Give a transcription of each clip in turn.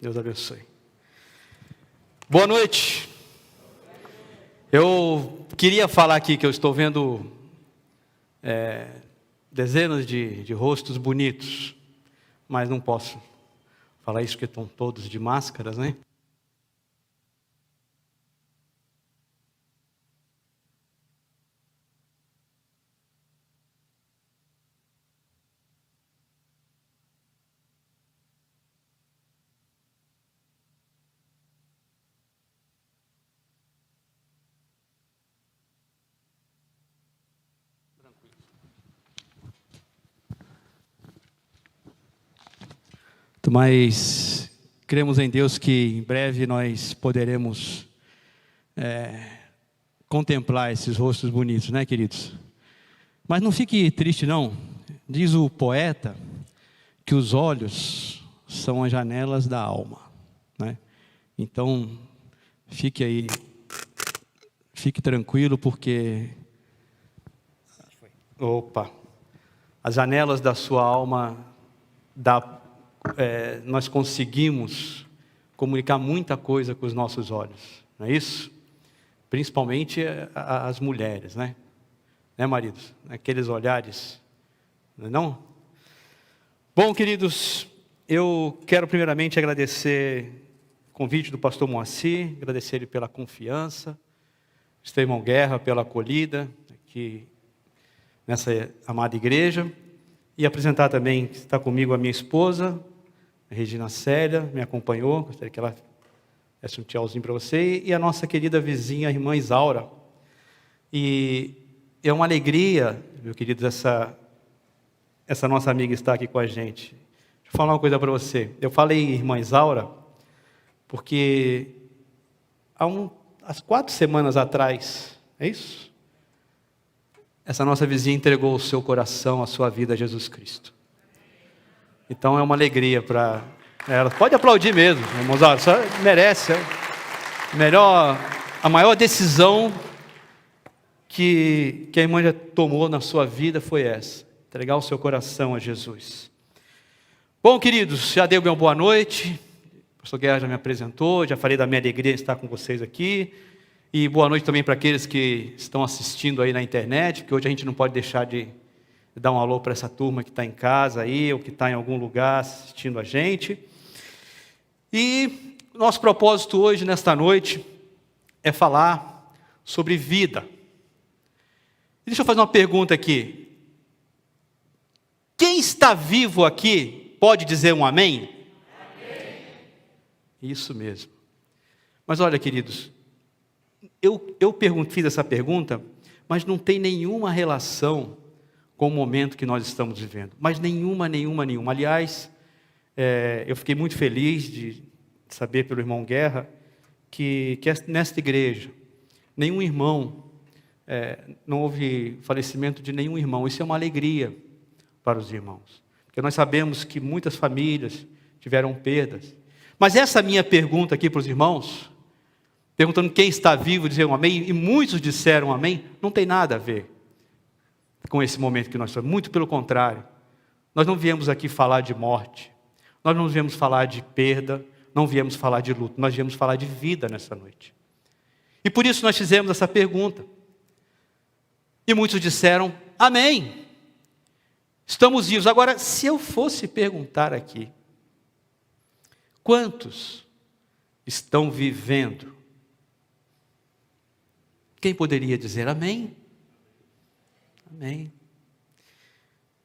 Deus abençoe. Boa noite. Eu queria falar aqui que eu estou vendo dezenas de rostos bonitos, mas não posso falar isso porque estão todos de máscaras, né? Mas cremos em Deus que em breve nós poderemos contemplar esses rostos bonitos, né, queridos? Mas não fique triste, não. Diz o poeta que os olhos são as janelas da alma, né? Então, fique aí, fique tranquilo, porque as janelas da sua alma nós conseguimos comunicar muita coisa com os nossos olhos, não é isso? Principalmente as mulheres, né? Né, maridos? Aqueles olhares, não é não? Bom, queridos, eu quero primeiramente agradecer o convite do pastor Moacir, agradecer ele pela confiança, o irmão Guerra pela acolhida aqui nessa amada igreja, e apresentar também, está comigo a minha esposa, a Regina Célia, me acompanhou, gostaria que ela desse um tchauzinho para você, e a nossa querida vizinha, a irmã Isaura. E é uma alegria, meu querido, essa nossa amiga estar aqui com a gente. Deixa eu falar uma coisa para você. Eu falei irmã Isaura, porque há 4 semanas atrás, é isso? Essa nossa vizinha entregou o seu coração, a sua vida a Jesus Cristo. Então é uma alegria para ela. Pode aplaudir mesmo, irmãos, só merece. A maior decisão que a irmã já tomou na sua vida foi essa: entregar o seu coração a Jesus. Bom, queridos, já dei uma boa noite. O pastor Guerra já me apresentou, já falei da minha alegria de estar com vocês aqui. E boa noite também para aqueles que estão assistindo aí na internet, porque hoje a gente não pode deixar de dar um alô para essa turma que está em casa aí, ou que está em algum lugar assistindo a gente. E nosso propósito hoje, nesta noite, é falar sobre vida. E deixa eu fazer uma pergunta aqui. Quem está vivo aqui pode dizer um amém? Amém. Isso mesmo. Mas olha, queridos, eu fiz essa pergunta, mas não tem nenhuma relação com o momento que nós estamos vivendo. Mas nenhuma. Aliás, eu fiquei muito feliz de saber pelo irmão Guerra que nesta igreja, nenhum irmão, não houve falecimento de nenhum irmão. Isso é uma alegria para os irmãos. Porque nós sabemos que muitas famílias tiveram perdas. Mas essa minha pergunta aqui para os irmãos, perguntando quem está vivo, dizer um amém, e muitos disseram amém, não tem nada a ver com esse momento que nós estamos. Muito pelo contrário. Nós não viemos aqui falar de morte, nós não viemos falar de perda, não viemos falar de luto, nós viemos falar de vida nessa noite. E por isso nós fizemos essa pergunta. E muitos disseram amém. Estamos vivos. Agora, se eu fosse perguntar aqui, quantos estão vivendo? Quem poderia dizer amém? Amém.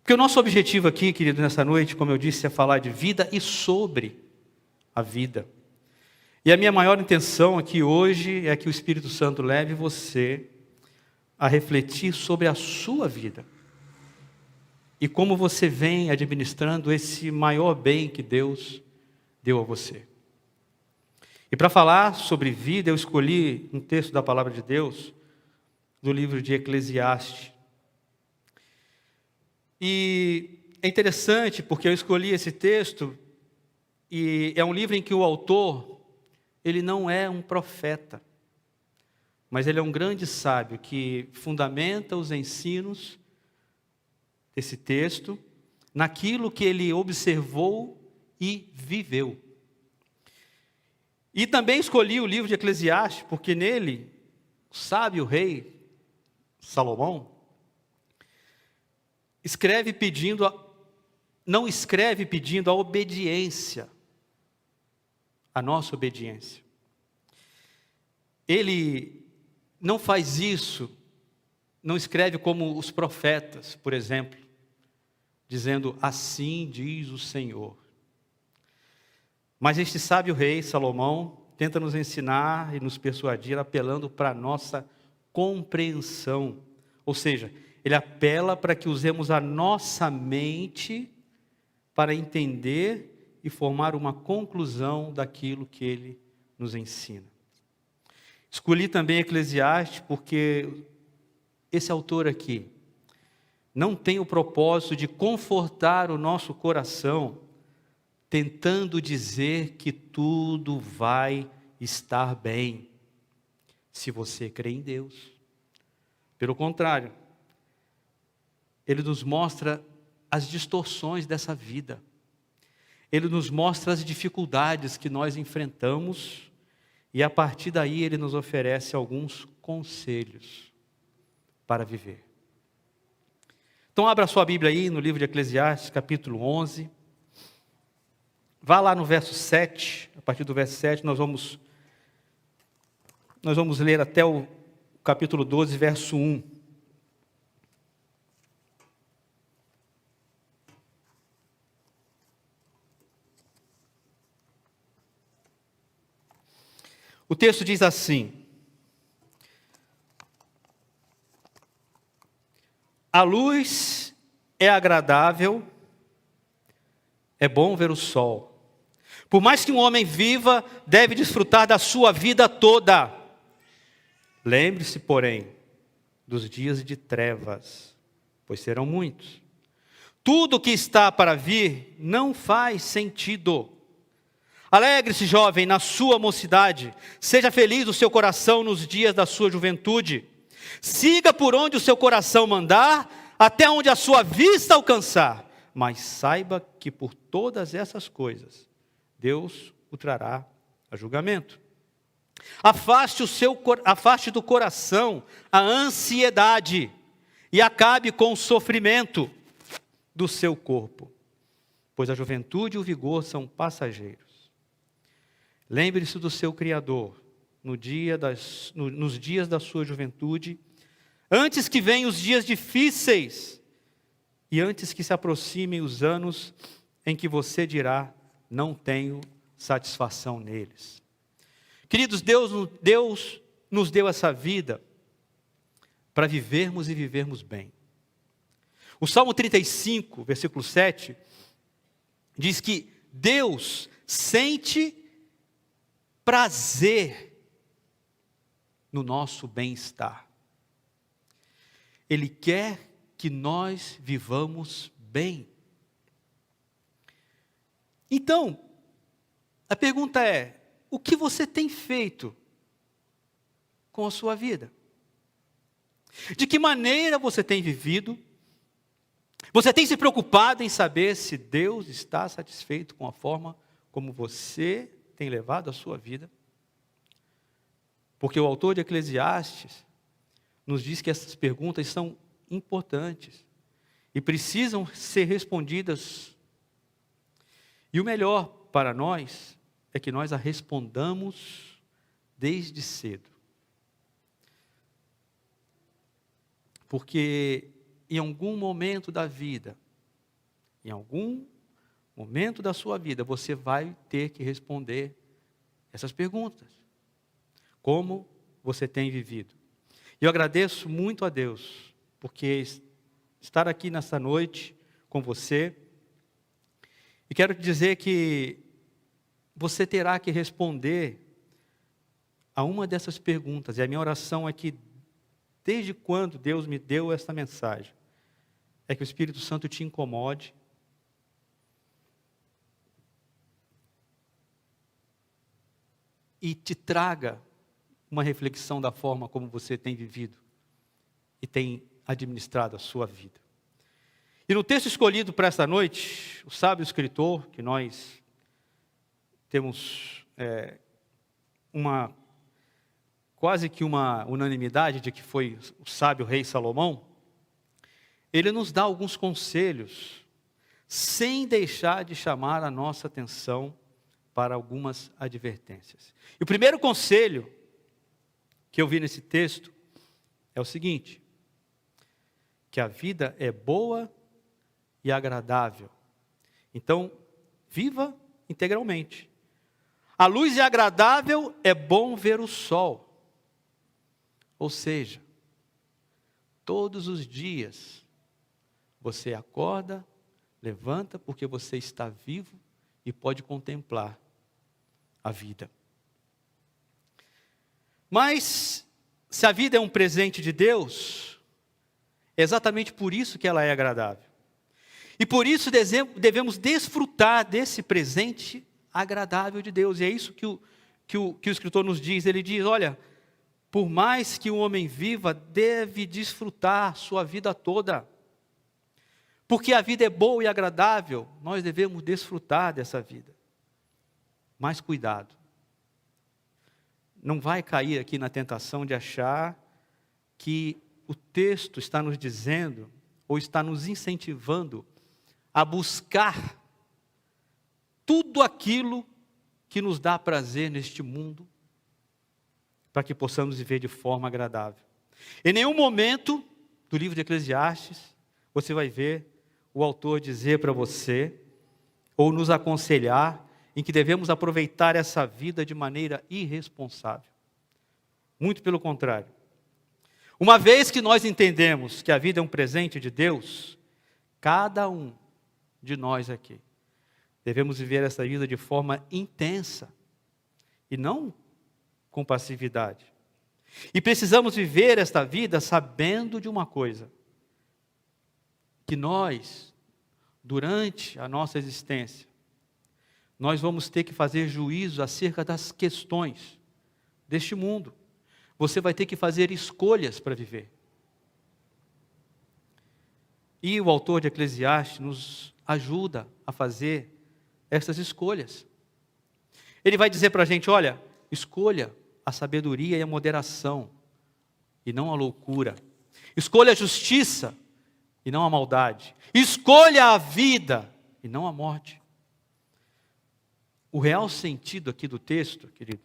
Porque o nosso objetivo aqui, querido, nessa noite, como eu disse, é falar de vida e sobre a vida. E a minha maior intenção aqui hoje é que o Espírito Santo leve você a refletir sobre a sua vida. E como você vem administrando esse maior bem que Deus deu a você. E para falar sobre vida, eu escolhi um texto da Palavra de Deus, do livro de Eclesiastes. E é interessante porque eu escolhi esse texto, e é um livro em que o autor, ele não é um profeta, mas ele é um grande sábio que fundamenta os ensinos desse texto naquilo que ele observou e viveu. E também escolhi o livro de Eclesiastes, porque nele, o sábio rei Salomão não escreve pedindo a obediência, a nossa obediência. Ele não faz isso, não escreve como os profetas, por exemplo, dizendo, assim diz o Senhor. Mas este sábio rei, Salomão, tenta nos ensinar e nos persuadir, apelando para a nossa compreensão. Ou seja, ele apela para que usemos a nossa mente para entender e formar uma conclusão daquilo que ele nos ensina. Escolhi também Eclesiastes porque esse autor aqui não tem o propósito de confortar o nosso coração, tentando dizer que tudo vai estar bem, se você crê em Deus. Pelo contrário, ele nos mostra as distorções dessa vida. Ele nos mostra as dificuldades que nós enfrentamos e a partir daí ele nos oferece alguns conselhos para viver. Então abra sua Bíblia aí no livro de Eclesiastes, capítulo 11. Vá lá no verso 7, a partir do verso 7 nós vamos ler até o capítulo 12, verso 1. O texto diz assim: a luz é agradável, é bom ver o sol. Por mais que um homem viva, deve desfrutar da sua vida toda. Lembre-se, porém, dos dias de trevas, pois serão muitos. Tudo o que está para vir não faz sentido. Alegre-se, jovem, na sua mocidade. Seja feliz o seu coração nos dias da sua juventude. Siga por onde o seu coração mandar, até onde a sua vista alcançar. Mas saiba que por todas essas coisas, Deus o trará a julgamento. Afaste do coração a ansiedade e acabe com o sofrimento do seu corpo, pois a juventude e o vigor são passageiros. Lembre-se do seu Criador nos dias da sua juventude, antes que venham os dias difíceis e antes que se aproximem os anos em que você dirá, não tenho satisfação neles. Queridos, Deus nos deu essa vida para vivermos e vivermos bem. O Salmo 35, versículo 7, diz que Deus sente prazer no nosso bem-estar. Ele quer que nós vivamos bem. Então, a pergunta é, o que você tem feito com a sua vida? De que maneira você tem vivido? Você tem se preocupado em saber se Deus está satisfeito com a forma como você tem levado a sua vida? Porque o autor de Eclesiastes nos diz que essas perguntas são importantes e precisam ser respondidas. E o melhor para nós é que nós a respondamos desde cedo. Porque em algum momento da vida, em algum momento da sua vida, você vai ter que responder essas perguntas. Como você tem vivido? E eu agradeço muito a Deus, porque estar aqui nessa noite com você, e quero te dizer que você terá que responder a uma dessas perguntas, e a minha oração é que, desde quando Deus me deu essa mensagem, é que o Espírito Santo te incomode, e te traga uma reflexão da forma como você tem vivido e tem administrado a sua vida. E no texto escolhido para esta noite, o sábio escritor, que nós temos quase que uma unanimidade de que foi o sábio rei Salomão, ele nos dá alguns conselhos, sem deixar de chamar a nossa atenção para algumas advertências. E o primeiro conselho que eu vi nesse texto é o seguinte: que a vida é boa e agradável. Então, viva integralmente. A luz é agradável, é bom ver o sol. Ou seja, todos os dias você acorda, levanta, porque você está vivo e pode contemplar a vida. Mas, se a vida é um presente de Deus, é exatamente por isso que ela é agradável. E por isso devemos desfrutar desse presente agradável de Deus. E é isso que o escritor nos diz. Ele diz, olha, por mais que o homem viva, deve desfrutar sua vida toda. Porque a vida é boa e agradável, nós devemos desfrutar dessa vida. Mas cuidado. Não vai cair aqui na tentação de achar que o texto está nos dizendo, ou está nos incentivando a buscar tudo aquilo que nos dá prazer neste mundo, para que possamos viver de forma agradável. Em nenhum momento do livro de Eclesiastes, você vai ver o autor dizer para você, ou nos aconselhar, em que devemos aproveitar essa vida de maneira irresponsável. Muito pelo contrário. Uma vez que nós entendemos que a vida é um presente de Deus, cada um de nós aqui devemos viver essa vida de forma intensa e não com passividade. E precisamos viver esta vida sabendo de uma coisa: que nós, durante a nossa existência, nós vamos ter que fazer juízo acerca das questões deste mundo. Você vai ter que fazer escolhas para viver. E o autor de Eclesiastes nos ajuda a fazer essas escolhas. Ele vai dizer para a gente, olha, escolha a sabedoria e a moderação, e não a loucura. Escolha a justiça, e não a maldade. Escolha a vida, e não a morte. O real sentido aqui do texto, querido,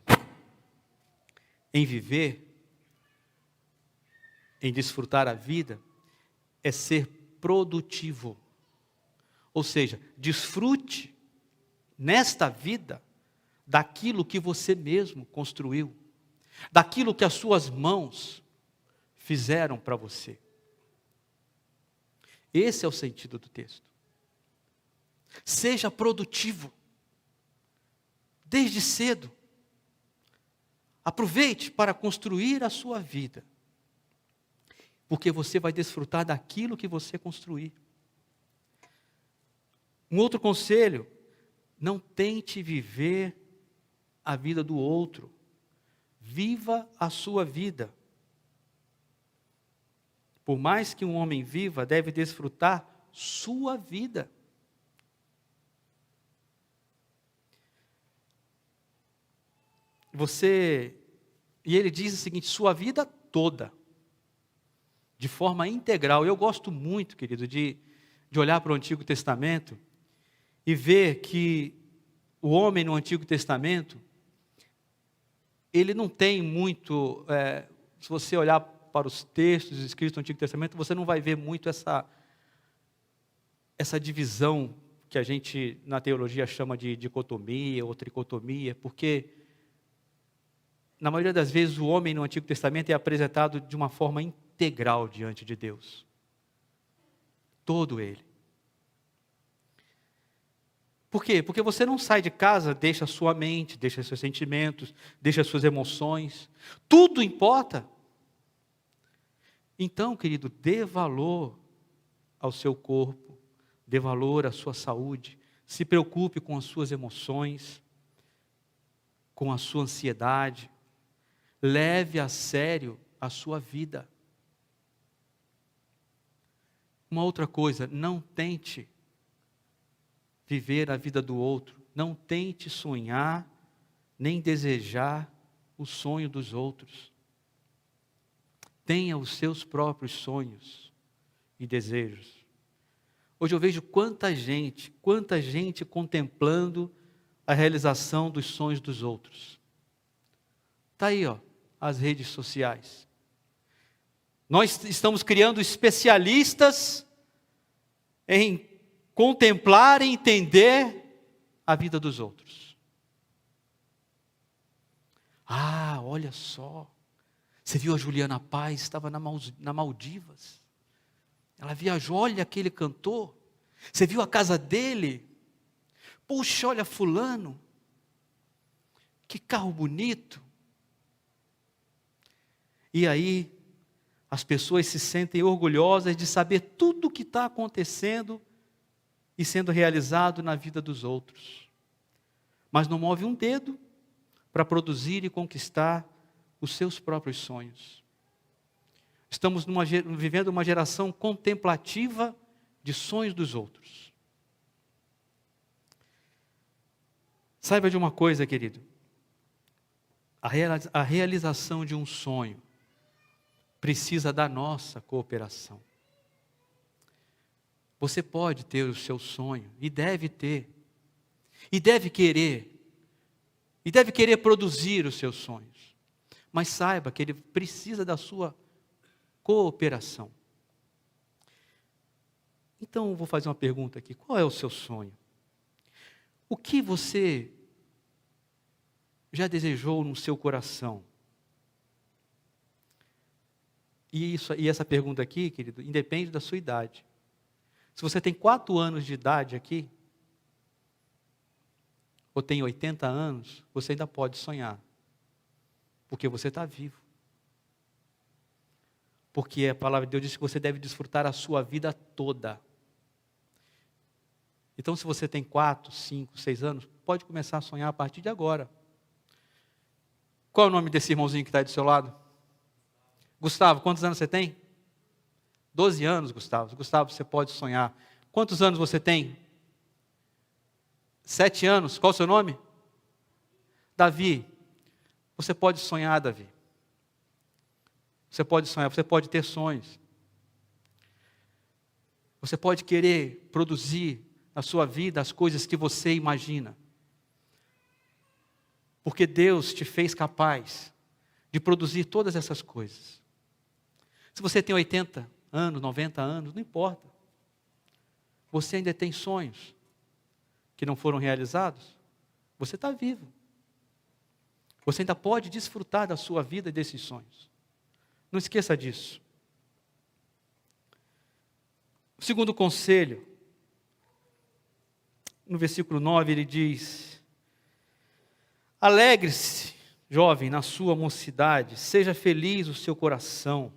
em viver, em desfrutar a vida, é ser produtivo. Ou seja, desfrute nesta vida daquilo que você mesmo construiu, daquilo que as suas mãos fizeram para você. Esse é o sentido do texto. Seja produtivo, desde cedo. Aproveite para construir a sua vida, porque você vai desfrutar daquilo que você construir. Um outro conselho: não tente viver a vida do outro. Viva a sua vida. Por mais que um homem viva, deve desfrutar sua vida. E ele diz o seguinte, sua vida toda, de forma integral. Eu gosto muito, querido, de olhar para o Antigo Testamento e ver que o homem no Antigo Testamento, ele não tem muito, se você olhar para os textos escritos no Antigo Testamento, você não vai ver muito essa divisão que a gente na teologia chama de dicotomia ou tricotomia, porque na maioria das vezes o homem no Antigo Testamento é apresentado de uma forma integral diante de Deus. Todo ele. Por quê? Porque você não sai de casa, deixa a sua mente, deixa seus sentimentos, deixa as suas emoções. Tudo importa. Então, querido, dê valor ao seu corpo, dê valor à sua saúde, se preocupe com as suas emoções, com a sua ansiedade, leve a sério a sua vida. Uma outra coisa, não tente viver a vida do outro, não tente sonhar, nem desejar o sonho dos outros. Tenha os seus próprios sonhos e desejos. Hoje eu vejo quanta gente contemplando a realização dos sonhos dos outros. Está aí, as redes sociais. Nós estamos criando especialistas em contemplar e entender a vida dos outros. Ah, olha só. Você viu a Juliana Paz, estava na Maldivas. Ela viajou, olha aquele cantor. Você viu a casa dele? Puxa, olha fulano. Que carro bonito. E aí, as pessoas se sentem orgulhosas de saber tudo o que está acontecendo e sendo realizado na vida dos outros. Mas não move um dedo para produzir e conquistar os seus próprios sonhos. Estamos vivendo uma geração contemplativa de sonhos dos outros. Saiba de uma coisa, querido. A realização de um sonho precisa da nossa cooperação. Você pode ter o seu sonho, e deve ter, e deve querer produzir os seus sonhos. Mas saiba que ele precisa da sua cooperação. Então, eu vou fazer uma pergunta aqui. Qual é o seu sonho? O que você já desejou no seu coração? E essa pergunta aqui, querido, independe da sua idade. Se você tem 4 anos de idade aqui, ou tem 80 anos, você ainda pode sonhar. Porque você está vivo. Porque a palavra de Deus diz que você deve desfrutar a sua vida toda. Então, se você tem 4, 5, 6 anos, pode começar a sonhar a partir de agora. Qual é o nome desse irmãozinho que está aí do seu lado? Gustavo, quantos anos você tem? 12 anos, Gustavo. Gustavo, você pode sonhar. Quantos anos você tem? 7 anos. Qual o seu nome? Davi. Você pode sonhar, Davi. Você pode sonhar, você pode ter sonhos. Você pode querer produzir na sua vida as coisas que você imagina. Porque Deus te fez capaz de produzir todas essas coisas. Se você tem 80 anos, 90 anos, não importa. Você ainda tem sonhos que não foram realizados. Você está vivo. Você ainda pode desfrutar da sua vida e desses sonhos. Não esqueça disso. O segundo conselho, no versículo 9, ele diz: alegre-se, jovem, na sua mocidade, seja feliz o seu coração.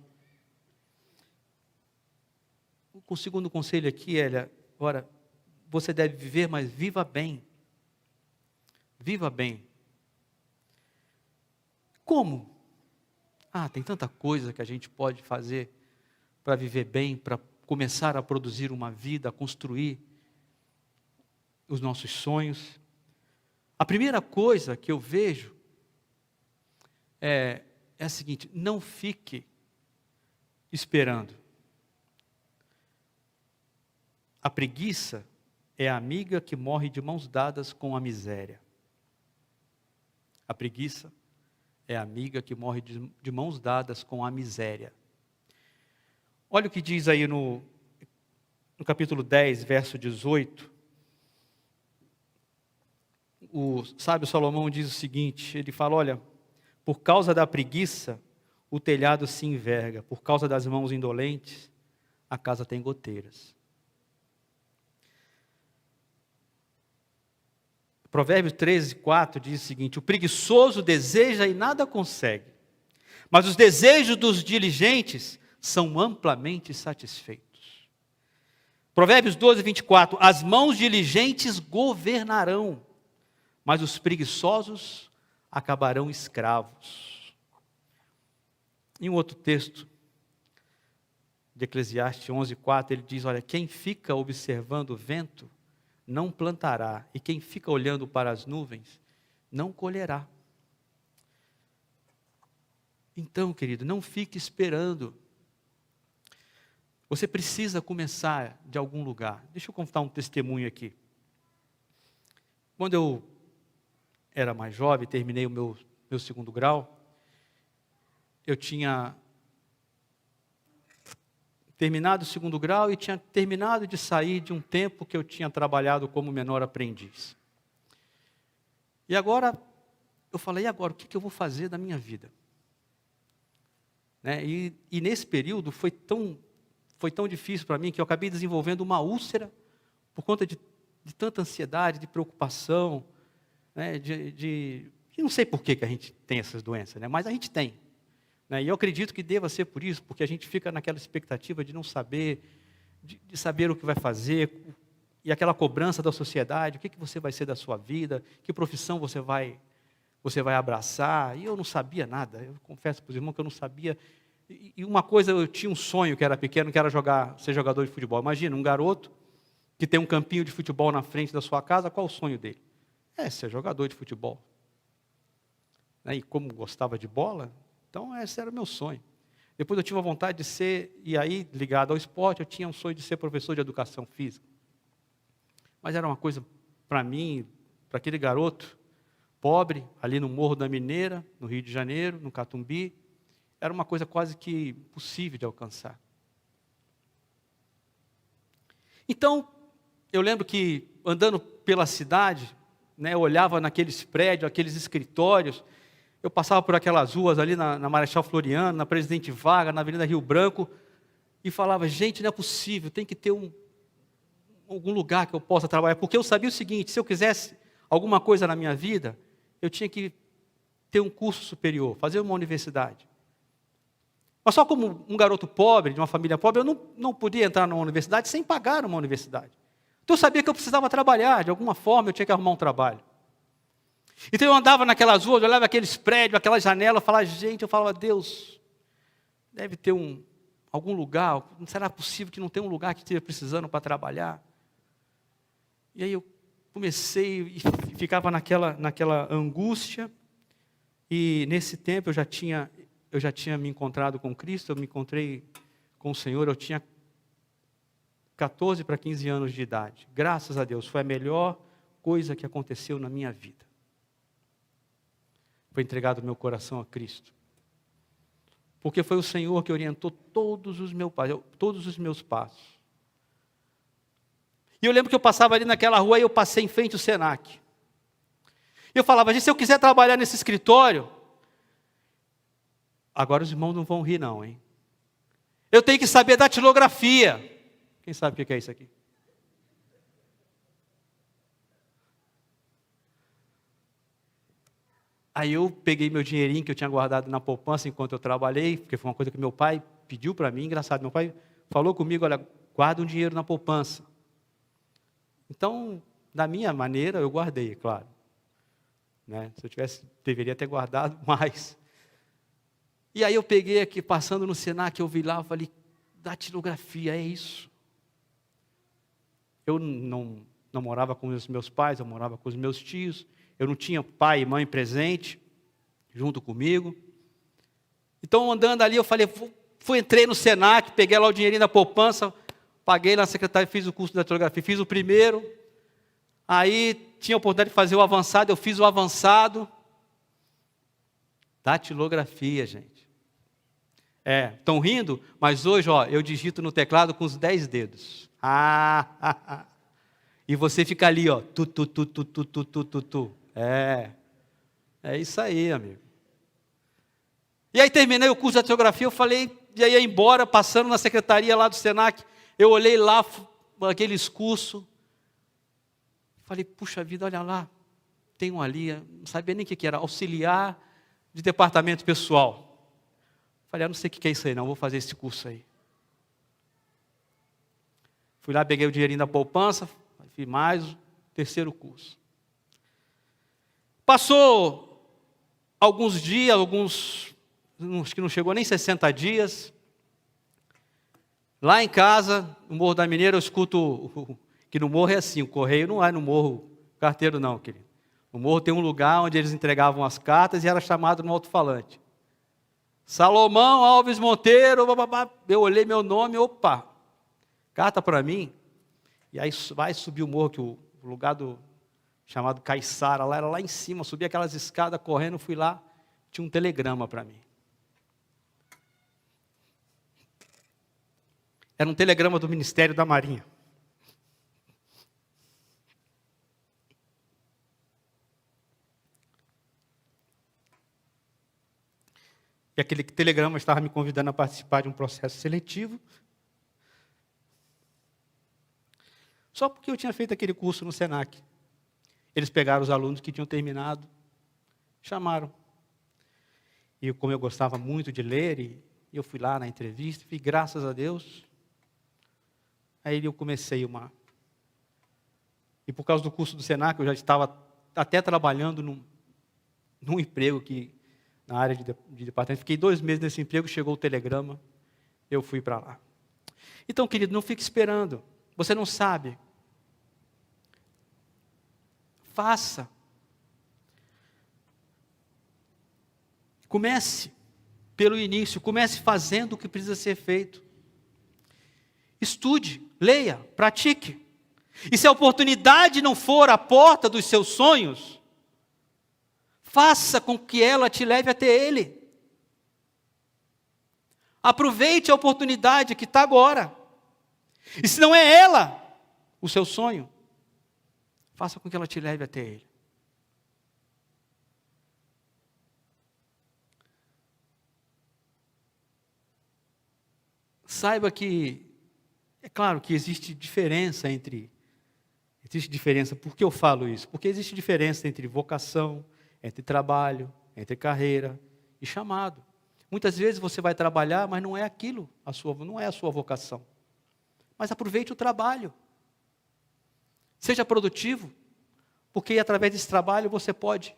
O segundo conselho aqui é, agora, você deve viver, mas viva bem. Viva bem. Como? Tem tanta coisa que a gente pode fazer para viver bem, para começar a produzir uma vida, a construir os nossos sonhos. A primeira coisa que eu vejo é a seguinte: não fique esperando. A preguiça é a amiga que morre de mãos dadas com a miséria. A preguiça é a amiga que morre de mãos dadas com a miséria. Olha o que diz aí no capítulo 10, verso 18. O sábio Salomão diz o seguinte, ele fala, olha, por causa da preguiça, o telhado se enverga, por causa das mãos indolentes, a casa tem goteiras. Provérbios 13, 4 diz o seguinte: o preguiçoso deseja e nada consegue, mas os desejos dos diligentes são amplamente satisfeitos. Provérbios 12, 24, as mãos diligentes governarão, mas os preguiçosos acabarão escravos. Em um outro texto, de Eclesiastes 11, 4, ele diz, olha, quem fica observando o vento, não plantará, e quem fica olhando para as nuvens, não colherá. Então, querido, não fique esperando. Você precisa começar de algum lugar. Deixa eu contar um testemunho aqui. Quando eu era mais jovem, terminei o meu segundo grau, eu tinha terminado o segundo grau e tinha terminado de sair de um tempo que eu tinha trabalhado como menor aprendiz. E agora, eu falei, e agora, o que eu vou fazer da minha vida? Né? E nesse período foi tão difícil para mim que eu acabei desenvolvendo uma úlcera por conta de tanta ansiedade, de preocupação, né? Eu não sei por que a gente tem essas doenças, né? Mas a gente tem. Né? E eu acredito que deva ser por isso, porque a gente fica naquela expectativa de não saber, de saber o que vai fazer, e aquela cobrança da sociedade, o que você vai ser da sua vida, que profissão você vai abraçar. E eu não sabia nada, eu confesso para os irmãos que eu não sabia. E uma coisa, eu tinha um sonho que era pequeno, que era ser jogador de futebol. Imagina, um garoto que tem um campinho de futebol na frente da sua casa, qual o sonho dele? Ser jogador de futebol. E como gostava de bola, então esse era o meu sonho. Depois eu tive a vontade de ser, e aí ligado ao esporte, eu tinha um sonho de ser professor de educação física. Mas era uma coisa, para mim, para aquele garoto pobre, ali no Morro da Mineira, no Rio de Janeiro, no Catumbi, era uma coisa quase que impossível de alcançar. Então, eu lembro que, andando pela cidade, né, eu olhava naqueles prédios, aqueles escritórios, eu passava por aquelas ruas ali na Marechal Floriano, na Presidente Vargas, na Avenida Rio Branco, e falava, gente, não é possível, tem que ter algum lugar que eu possa trabalhar, porque eu sabia o seguinte, se eu quisesse alguma coisa na minha vida, eu tinha que ter um curso superior, fazer uma universidade. Mas só como um garoto pobre, de uma família pobre, eu não podia entrar numa universidade sem pagar uma universidade. Então eu sabia que eu precisava trabalhar, de alguma forma eu tinha que arrumar um trabalho. Então eu andava naquelas ruas, eu olhava aqueles prédios, aquelas janelas, eu falava, Deus, deve ter algum lugar, não será possível que não tenha um lugar que esteja precisando para trabalhar? E aí eu comecei e ficava naquela angústia, e nesse tempo eu já tinha me encontrado com Cristo, eu me encontrei com o Senhor, eu tinha 14 para 15 anos de idade. Graças a Deus, foi a melhor coisa que aconteceu na minha vida. Foi entregado meu coração a Cristo. Porque foi o Senhor que orientou todos os meus passos. E eu lembro que eu passava ali naquela rua e eu passei em frente ao Senac. E eu falava, gente, se eu quiser trabalhar nesse escritório, agora os irmãos não vão rir não, hein? Eu tenho que saber datilografia. Quem sabe o que é isso aqui? Aí eu peguei meu dinheirinho que eu tinha guardado na poupança enquanto eu trabalhei, porque foi uma coisa que meu pai pediu para mim, engraçado, meu pai falou comigo, olha, guarda um dinheiro na poupança. Então, da minha maneira, eu guardei, claro. Né? Se eu deveria ter guardado mais. E aí eu peguei aqui, passando no Senac, eu vi lá, eu falei, datilografia, é isso. Eu não morava com os meus pais, eu morava com os meus tios, eu não tinha pai e mãe presente, junto comigo. Então, andando ali, eu falei, entrei no Senac, peguei lá o dinheirinho da poupança, paguei na secretária, fiz o curso de datilografia, fiz o primeiro, aí tinha a oportunidade de fazer o avançado, eu fiz o avançado. Datilografia, gente. Estão rindo? Mas hoje, eu digito no teclado com os 10 dedos. E você fica ali, tu. É isso aí, amigo. E aí terminei o curso de datilografia, eu falei, e aí ia embora, passando na secretaria lá do Senac, eu olhei lá, aqueles cursos, falei, puxa vida, olha lá, tem um ali, não sabia nem o que era, auxiliar de departamento pessoal. Falei, não sei o que é isso aí não, vou fazer esse curso aí. Fui lá, peguei o dinheirinho da poupança, fiz mais o terceiro curso. Passou alguns dias, acho que não chegou nem 60 dias. Lá em casa, no Morro da Mineira, eu escuto, que no morro é assim, o correio não é no morro carteiro não, querido. No morro tem um lugar onde eles entregavam as cartas e era chamado no alto-falante. Salomão Alves Monteiro, eu olhei meu nome, opa, carta para mim. E aí vai subir o morro, que o lugar chamado Caiçara, lá era lá em cima, subi aquelas escadas correndo, fui lá, tinha um telegrama para mim. Era um telegrama do Ministério da Marinha. E aquele telegrama estava me convidando a participar de um processo seletivo. Só porque eu tinha feito aquele curso no Senac. Eles pegaram os alunos que tinham terminado, chamaram. E como eu gostava muito de ler, e eu fui lá na entrevista, e graças a Deus, aí eu comecei E por causa do curso do Senac, eu já estava até trabalhando num emprego na área de departamento. Fiquei 2 meses nesse emprego, chegou o telegrama, eu fui para lá. Então, querido, não fique esperando. Você não sabe. Faça. Comece pelo início, comece fazendo o que precisa ser feito. Estude, leia, pratique. E se a oportunidade não for a porta dos seus sonhos, faça com que ela te leve até ele. Aproveite a oportunidade que está agora. E se não é ela o seu sonho, faça com que ela te leve até ele. Saiba que, é claro que existe diferença. Por que eu falo isso? Porque existe diferença entre vocação, entre trabalho, entre carreira e chamado. Muitas vezes você vai trabalhar, mas não é aquilo, não é a sua vocação. Mas aproveite o trabalho. Seja produtivo, porque através desse trabalho você pode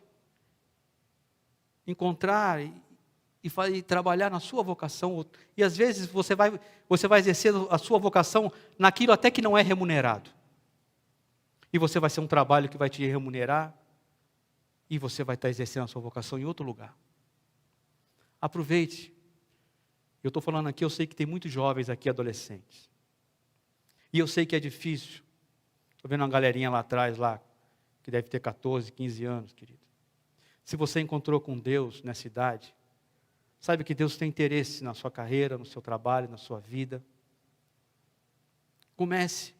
encontrar e trabalhar na sua vocação. E às vezes você vai exercer a sua vocação naquilo até que não é remunerado. E você vai ser um trabalho que vai te remunerar, e você vai estar exercendo a sua vocação em outro lugar. Aproveite. Eu estou falando aqui, eu sei que tem muitos jovens aqui, adolescentes. E eu sei que é difícil. Estou vendo uma galerinha lá atrás, que deve ter 14, 15 anos, querido. Se você encontrou com Deus nessa idade, saiba que Deus tem interesse na sua carreira, no seu trabalho, na sua vida. Comece.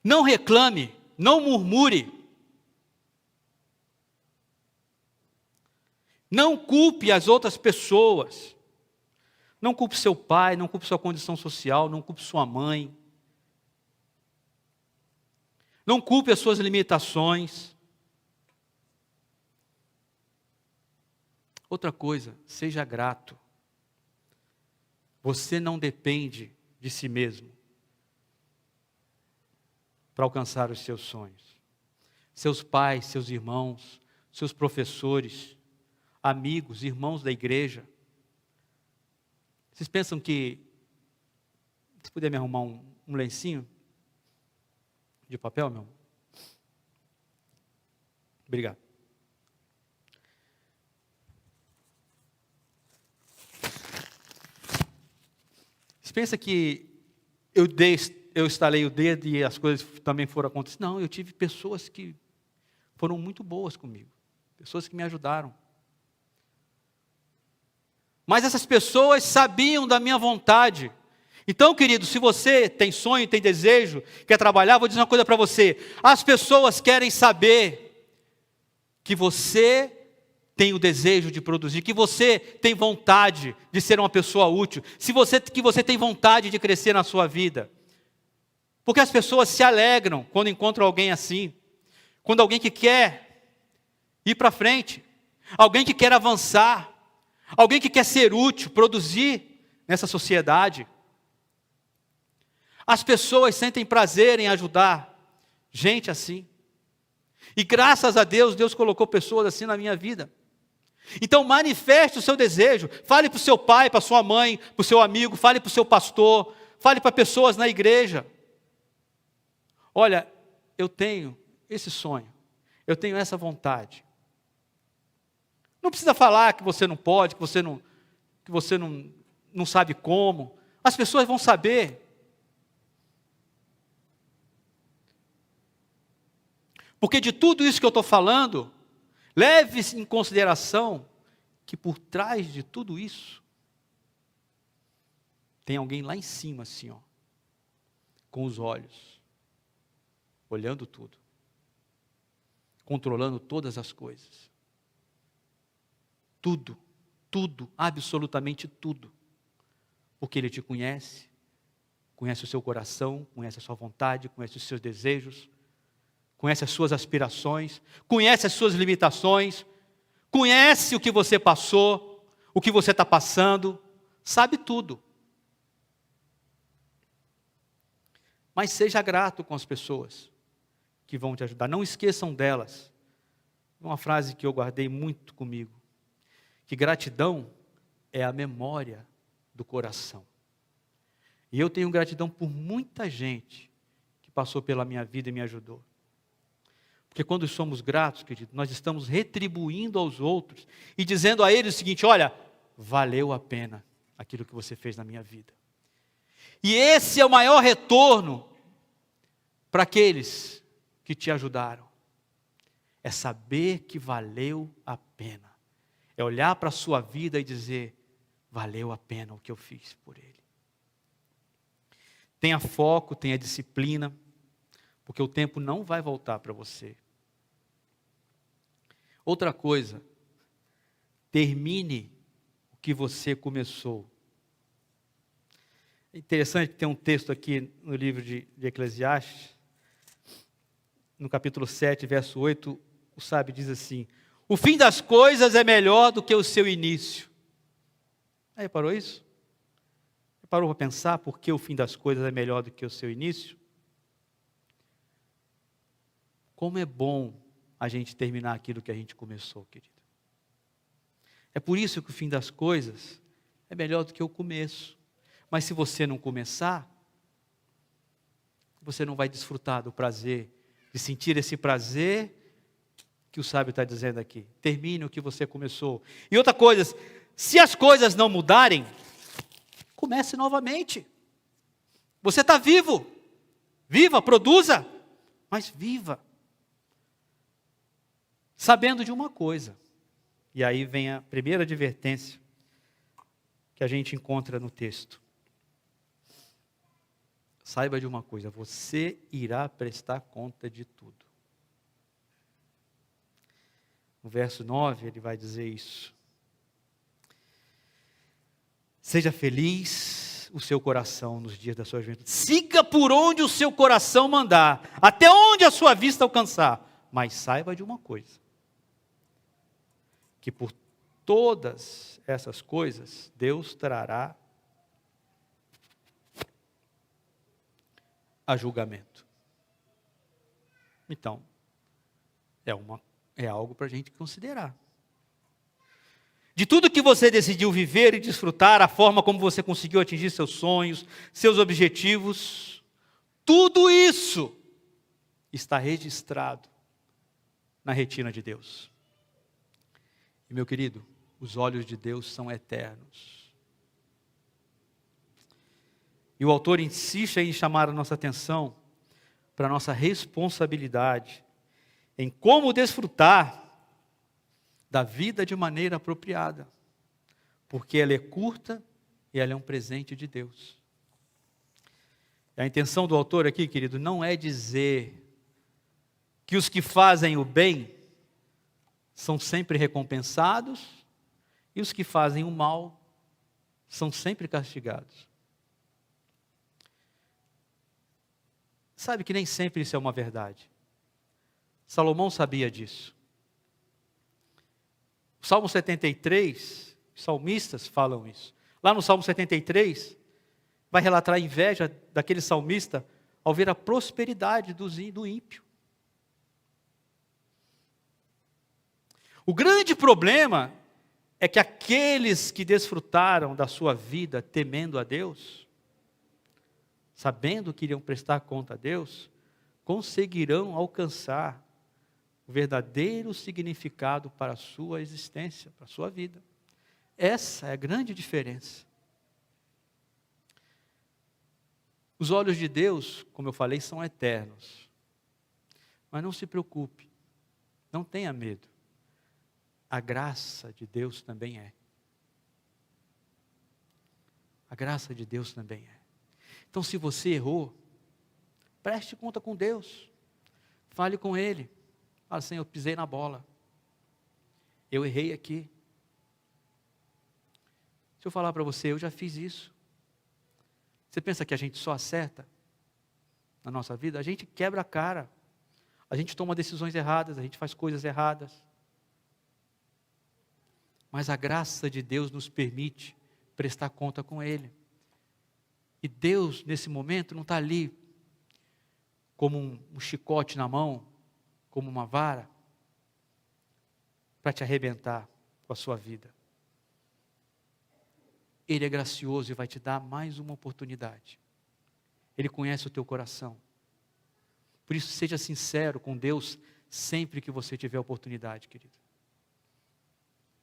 Não reclame, não murmure. Não culpe as outras pessoas. Não culpe seu pai, não culpe sua condição social, não culpe sua mãe. Não culpe as suas limitações. Outra coisa, seja grato. Você não depende de si mesmo para alcançar os seus sonhos. Seus pais, seus irmãos, seus professores, amigos, irmãos da igreja. Vocês pensam que... Se puder me arrumar um lencinho de papel, meu amor? Obrigado. Você pensa que eu estalei o dedo e as coisas também foram acontecendo? Não, eu tive pessoas que foram muito boas comigo. Pessoas que me ajudaram. Mas essas pessoas sabiam da minha vontade. Então, querido, se você tem sonho, tem desejo, quer trabalhar, vou dizer uma coisa para você. As pessoas querem saber que você tem o desejo de produzir, que você tem vontade de ser uma pessoa útil, que você tem vontade de crescer na sua vida. Porque as pessoas se alegram quando encontram alguém assim. Quando alguém que quer ir para frente, alguém que quer avançar, alguém que quer ser útil, produzir nessa sociedade. As pessoas sentem prazer em ajudar gente assim. E graças a Deus, Deus colocou pessoas assim na minha vida. Então manifeste o seu desejo. Fale para o seu pai, para a sua mãe, para o seu amigo, fale para o seu pastor, fale para pessoas na igreja. Olha, eu tenho esse sonho, eu tenho essa vontade. Não precisa falar que você não pode, que você não sabe como. As pessoas vão saber. Porque de tudo isso que eu estou falando, leve em consideração que por trás de tudo isso, tem alguém lá em cima assim, ó, com os olhos, olhando tudo, controlando todas as coisas. Tudo, tudo, absolutamente tudo. Porque Ele te conhece, conhece o seu coração, conhece a sua vontade, conhece os seus desejos, conhece as suas aspirações, conhece as suas limitações, conhece o que você passou, o que você está passando, sabe tudo. Mas seja grato com as pessoas que vão te ajudar, não esqueçam delas. Uma frase que eu guardei muito comigo, que gratidão é a memória do coração. E eu tenho gratidão por muita gente que passou pela minha vida e me ajudou. Porque quando somos gratos, querido, nós estamos retribuindo aos outros e dizendo a eles o seguinte: olha, valeu a pena aquilo que você fez na minha vida. E esse é o maior retorno para aqueles que te ajudaram. É saber que valeu a pena. É olhar para a sua vida e dizer: valeu a pena o que eu fiz por ele. Tenha foco, tenha disciplina, porque o tempo não vai voltar para você. Outra coisa, termine o que você começou. É interessante que tem um texto aqui no livro de Eclesiastes, no capítulo 7, verso 8, o sábio diz assim: o fim das coisas é melhor do que o seu início. Aí, reparou isso? Parou para pensar por que o fim das coisas é melhor do que o seu início? Como é bom a gente terminar aquilo que a gente começou, querido. É por isso que o fim das coisas é melhor do que o começo. Mas se você não começar, você não vai desfrutar do prazer, de sentir esse prazer que o sábio está dizendo aqui. Termine o que você começou. E outra coisa, se as coisas não mudarem, comece novamente. Você está vivo. Viva, produza, mas viva. Sabendo de uma coisa. E aí vem a primeira advertência que a gente encontra no texto. Saiba de uma coisa: você irá prestar conta de tudo. No verso 9 ele vai dizer isso. Seja feliz o seu coração nos dias da sua juventude. Siga por onde o seu coração mandar, até onde a sua vista alcançar. Mas saiba de uma coisa: que por todas essas coisas, Deus trará a julgamento. Então, é algo para a gente considerar. De tudo que você decidiu viver e desfrutar, a forma como você conseguiu atingir seus sonhos, seus objetivos, tudo isso está registrado na retina de Deus. E, meu querido, os olhos de Deus são eternos. E o autor insiste em chamar a nossa atenção para a nossa responsabilidade em como desfrutar da vida de maneira apropriada, porque ela é curta e ela é um presente de Deus. A intenção do autor aqui, querido, não é dizer que os que fazem o bem são sempre recompensados e os que fazem o mal são sempre castigados. Sabe que nem sempre isso é uma verdade. Salomão sabia disso. O Salmo 73, os salmistas falam isso. Lá no Salmo 73, vai relatar a inveja daquele salmista ao ver a prosperidade do ímpio. O grande problema é que aqueles que desfrutaram da sua vida temendo a Deus, sabendo que iriam prestar conta a Deus, conseguirão alcançar o verdadeiro significado para a sua existência, para a sua vida. Essa é a grande diferença. Os olhos de Deus, como eu falei, são eternos. Mas não se preocupe, não tenha medo. A graça de Deus também é. A graça de Deus também é. Então, se você errou, preste conta com Deus. Fale com Ele. Fale, Senhor, eu pisei na bola. Eu errei aqui. Se eu falar para você, eu já fiz isso. Você pensa que a gente só acerta na nossa vida? A gente quebra a cara. A gente toma decisões erradas, a gente faz coisas erradas. Mas a graça de Deus nos permite prestar conta com Ele. E Deus, nesse momento, não está ali como um chicote na mão, como uma vara, para te arrebentar com a sua vida. Ele é gracioso e vai te dar mais uma oportunidade. Ele conhece o teu coração. Por isso, seja sincero com Deus sempre que você tiver oportunidade, querido.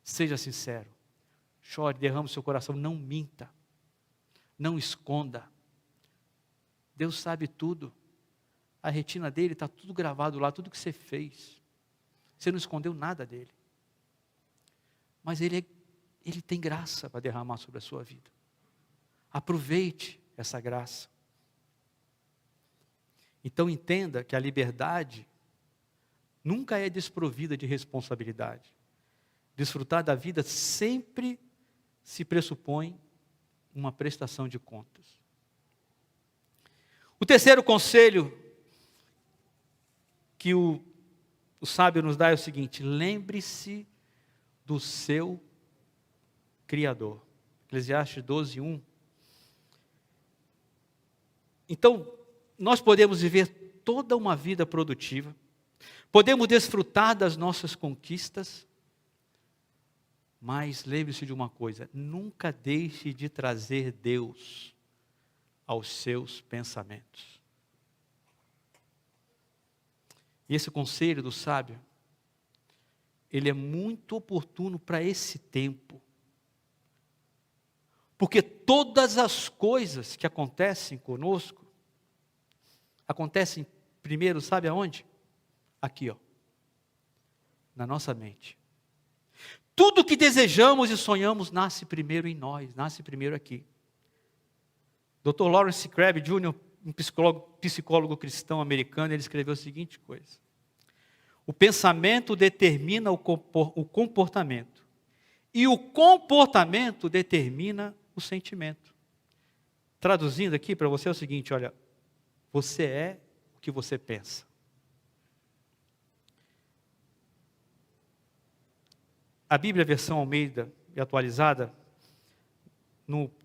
Seja sincero. Chore, derrame o seu coração, não minta. Não esconda. Deus sabe tudo. A retina dele está tudo gravado lá, tudo que você fez. Você não escondeu nada dele. Mas ele tem graça para derramar sobre a sua vida. Aproveite essa graça. Então entenda que a liberdade nunca é desprovida de responsabilidade. Desfrutar da vida sempre se pressupõe uma prestação de contas. O terceiro conselho que o sábio nos dá é o seguinte: lembre-se do seu Criador. Eclesiastes 12:1. Então, nós podemos viver toda uma vida produtiva, podemos desfrutar das nossas conquistas, mas lembre-se de uma coisa: nunca deixe de trazer Deus aos seus pensamentos. E esse conselho do sábio, ele é muito oportuno para esse tempo. Porque todas as coisas que acontecem conosco, acontecem primeiro, sabe aonde? Aqui, ó, na nossa mente. Tudo que desejamos e sonhamos nasce primeiro em nós, nasce primeiro aqui. Dr. Lawrence Crabb Jr., um psicólogo cristão americano, ele escreveu a seguinte coisa: o pensamento determina o comportamento, e o comportamento determina o sentimento. Traduzindo aqui para você é o seguinte: olha, você é o que você pensa. A Bíblia, versão Almeida e atualizada,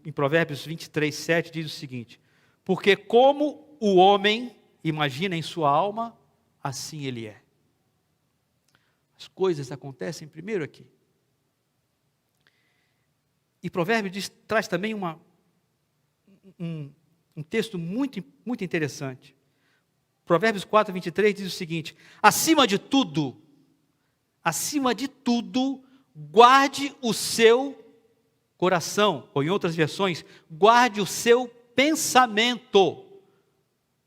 em Provérbios 23:7, diz o seguinte: porque como o homem imagina em sua alma, assim ele é. As coisas acontecem primeiro aqui. E Provérbios traz também um texto muito, muito interessante. Provérbios 4:23 diz o seguinte: acima de tudo, guarde o seu coração, ou em outras versões, guarde o seu pensamento,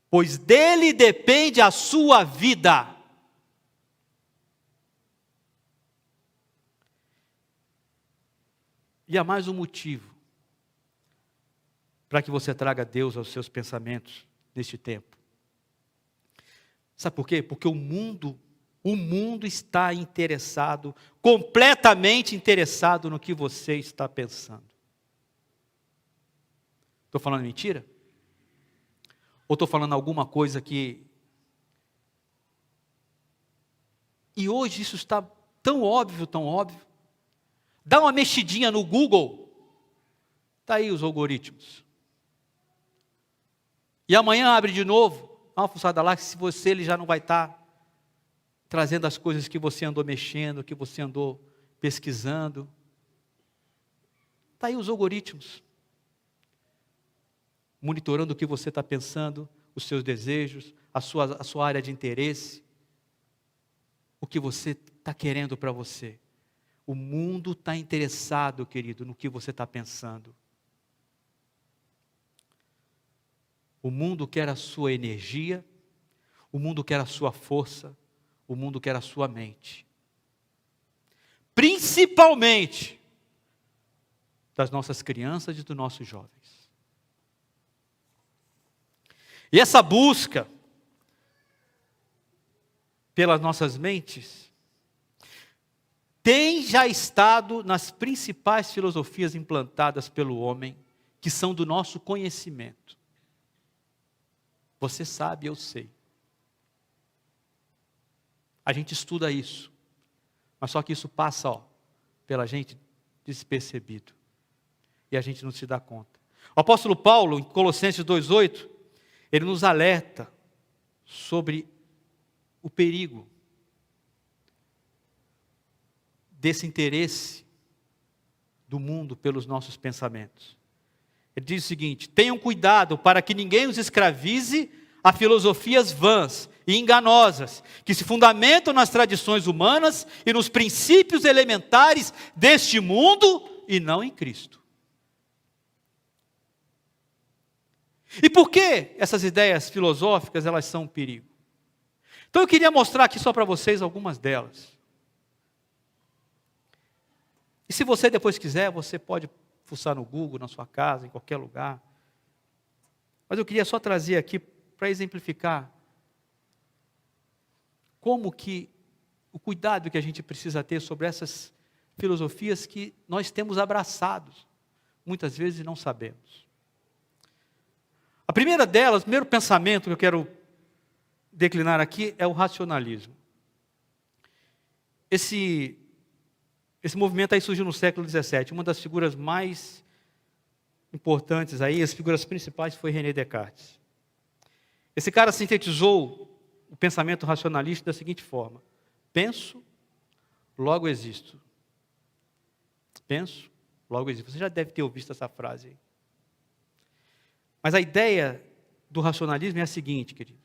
pois dele depende a sua vida. E há mais um motivo para que você traga Deus aos seus pensamentos neste tempo. Sabe por quê? Porque o mundo está interessado, completamente interessado no que você está pensando. Estou falando mentira? Ou estou falando alguma coisa que... E hoje isso está tão óbvio, tão óbvio. Dá uma mexidinha no Google, está aí os algoritmos. E amanhã abre de novo, dá uma fuçada lá, que se você, ele já não vai estar trazendo as coisas que você andou mexendo, que você andou pesquisando. Está aí os algoritmos, monitorando o que você está pensando, os seus desejos, a sua área de interesse. o que você está querendo para você. O mundo está interessado, querido, no que você está pensando. O mundo quer a sua energia, o mundo quer a sua força, o mundo quer a sua mente. Principalmente das nossas crianças e dos nossos jovens. E essa busca pelas nossas mentes tem já estado nas principais filosofias implantadas pelo homem, que são do nosso conhecimento. Você sabe, eu sei. A gente estuda isso, mas só que isso passa, pela gente despercebido. E a gente não se dá conta. O apóstolo Paulo, em Colossenses 2,8, ele nos alerta sobre o perigo desse interesse do mundo pelos nossos pensamentos. Ele diz o seguinte: tenham cuidado para que ninguém os escravize a filosofias vãs e enganosas, que se fundamentam nas tradições humanas e nos princípios elementares deste mundo e não em Cristo. E por que essas ideias filosóficas, elas são um perigo? Então eu queria mostrar aqui só para vocês algumas delas. E se você depois quiser, você pode fuçar no Google, na sua casa, em qualquer lugar. Mas eu queria só trazer aqui para exemplificar como que o cuidado que a gente precisa ter sobre essas filosofias que nós temos abraçados, muitas vezes não sabemos. A primeira delas, o primeiro pensamento que eu quero declinar aqui é o racionalismo. Esse movimento aí surgiu no século XVII. Uma das figuras mais importantes aí, as figuras principais, foi René Descartes. Esse cara sintetizou o pensamento racionalista da seguinte forma: penso, logo existo. Penso, logo existo. Você já deve ter ouvido essa frase aí. Mas a ideia do racionalismo é a seguinte, querido: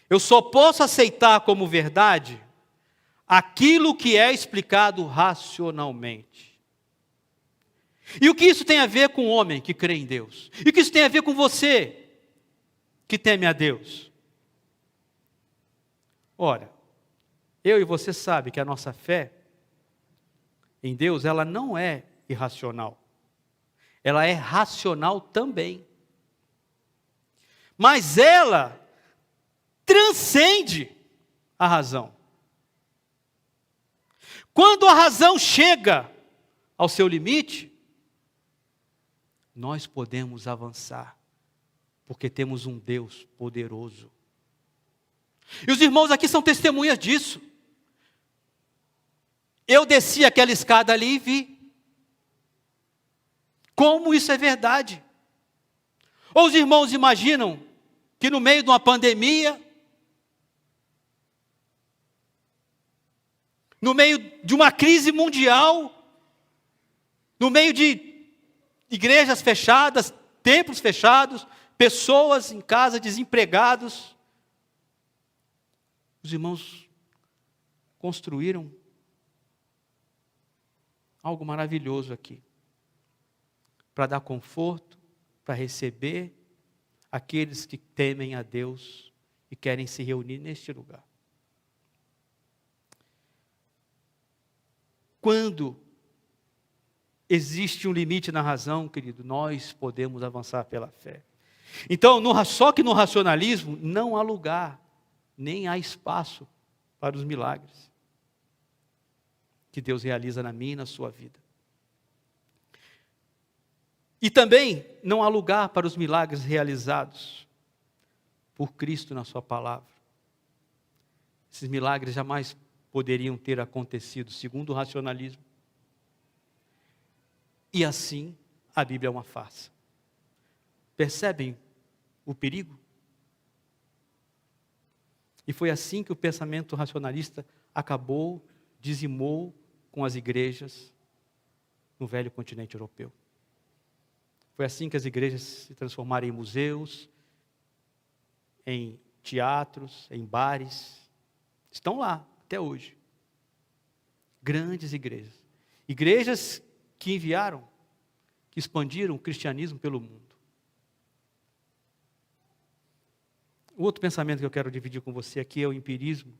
eu só posso aceitar como verdade aquilo que é explicado racionalmente. E o que isso tem a ver com o homem que crê em Deus? E o que isso tem a ver com você que teme a Deus? Ora, eu e você sabe que a nossa fé em Deus, ela não é irracional. Ela é racional também. Mas ela transcende a razão. Quando a razão chega ao seu limite, nós podemos avançar, porque temos um Deus poderoso. E os irmãos aqui são testemunhas disso. Eu desci aquela escada ali e vi como isso é verdade. Ou os irmãos imaginam que no meio de uma pandemia, no meio de uma crise mundial, no meio de igrejas fechadas, templos fechados, pessoas em casa, desempregados, os irmãos construíram algo maravilhoso aqui, para dar conforto, para receber aqueles que temem a Deus e querem se reunir neste lugar. Quando existe um limite na razão, querido, nós podemos avançar pela fé. Então, só que no racionalismo não há lugar, nem há espaço para os milagres que Deus realiza na minha e na sua vida. E também não há lugar para os milagres realizados por Cristo na sua palavra. Esses milagres jamais poderiam ter acontecido segundo o racionalismo. E assim, a Bíblia é uma farsa. Percebem o perigo? E foi assim que o pensamento racionalista acabou, dizimou com as igrejas no velho continente europeu. Foi assim que as igrejas se transformaram em museus, em teatros, em bares. Estão lá, até hoje. Grandes igrejas. Igrejas que enviaram, que expandiram o cristianismo pelo mundo. O outro pensamento que eu quero dividir com você aqui é o empirismo.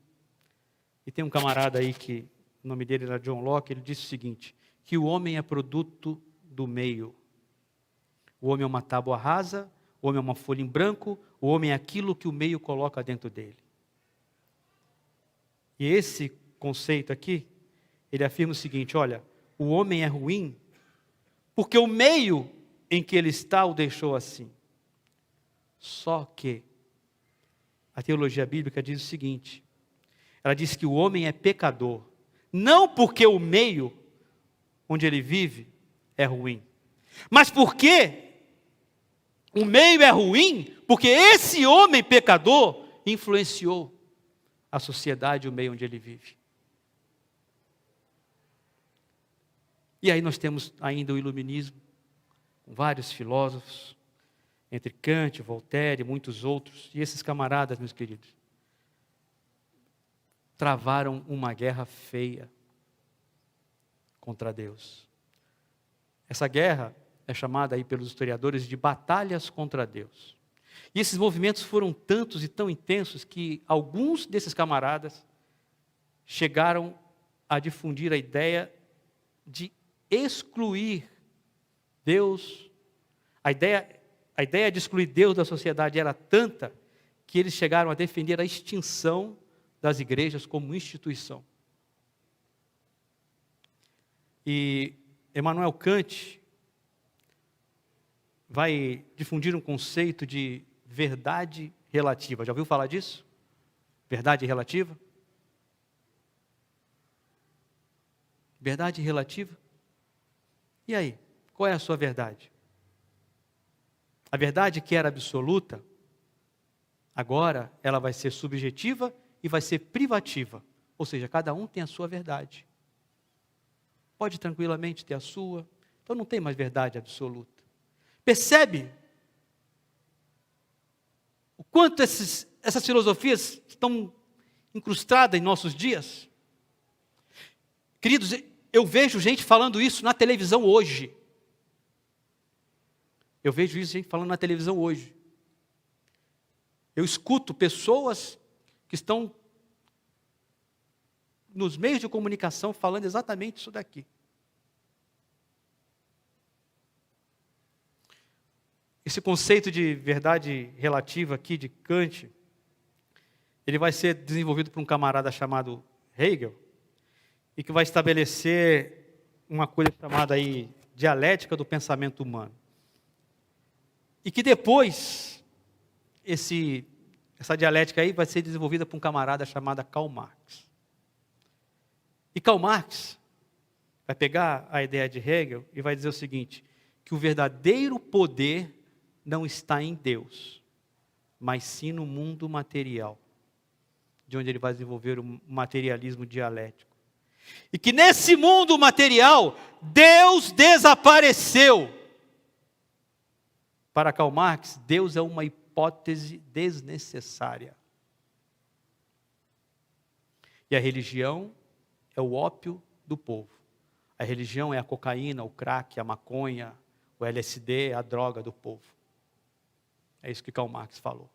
E tem um camarada aí que, o nome dele era John Locke, ele disse o seguinte, que o homem é produto do meio. O homem é uma tábua rasa, o homem é uma folha em branco, o homem é aquilo que o meio coloca dentro dele. E esse conceito aqui, ele afirma o seguinte, olha, o homem é ruim porque o meio em que ele está o deixou assim. Só que a teologia bíblica diz o seguinte, ela diz que o homem é pecador, não porque o meio onde ele vive é ruim, mas porque o meio é ruim, porque esse homem pecador influenciou a sociedade e o meio onde ele vive. E aí nós temos ainda o iluminismo, com vários filósofos, entre Kant, Voltaire e muitos outros. E esses camaradas, meus queridos, travaram uma guerra feia contra Deus. Essa guerra é chamada aí pelos historiadores de batalhas contra Deus. E esses movimentos foram tantos e tão intensos que alguns desses camaradas chegaram a difundir a ideia de excluir Deus. A ideia de excluir Deus da sociedade era tanta que eles chegaram a defender a extinção das igrejas como instituição. E Immanuel Kant vai difundir um conceito de verdade relativa. Já ouviu falar disso? Verdade relativa? Verdade relativa? E aí, qual é a sua verdade? A verdade que era absoluta, agora ela vai ser subjetiva e vai ser privativa. Ou seja, cada um tem a sua verdade. Pode tranquilamente ter a sua. Então não tem mais verdade absoluta. Percebe o quanto essas filosofias estão incrustadas em nossos dias? Queridos, eu vejo gente falando isso na televisão hoje. Eu vejo isso gente falando na televisão hoje. Eu escuto pessoas que estão nos meios de comunicação falando exatamente isso daqui. Esse conceito de verdade relativa aqui de Kant, ele vai ser desenvolvido por um camarada chamado Hegel, e que vai estabelecer uma coisa chamada aí dialética do pensamento humano. E que depois, essa dialética aí vai ser desenvolvida por um camarada chamado Karl Marx. E Karl Marx vai pegar a ideia de Hegel e vai dizer o seguinte, que o verdadeiro poder não está em Deus, mas sim no mundo material, de onde ele vai desenvolver o materialismo dialético. E que nesse mundo material, Deus desapareceu. Para Karl Marx, Deus é uma hipótese desnecessária. E a religião é o ópio do povo. A religião é a cocaína, o crack, a maconha, o LSD, a droga do povo. É isso que Karl Marx falou.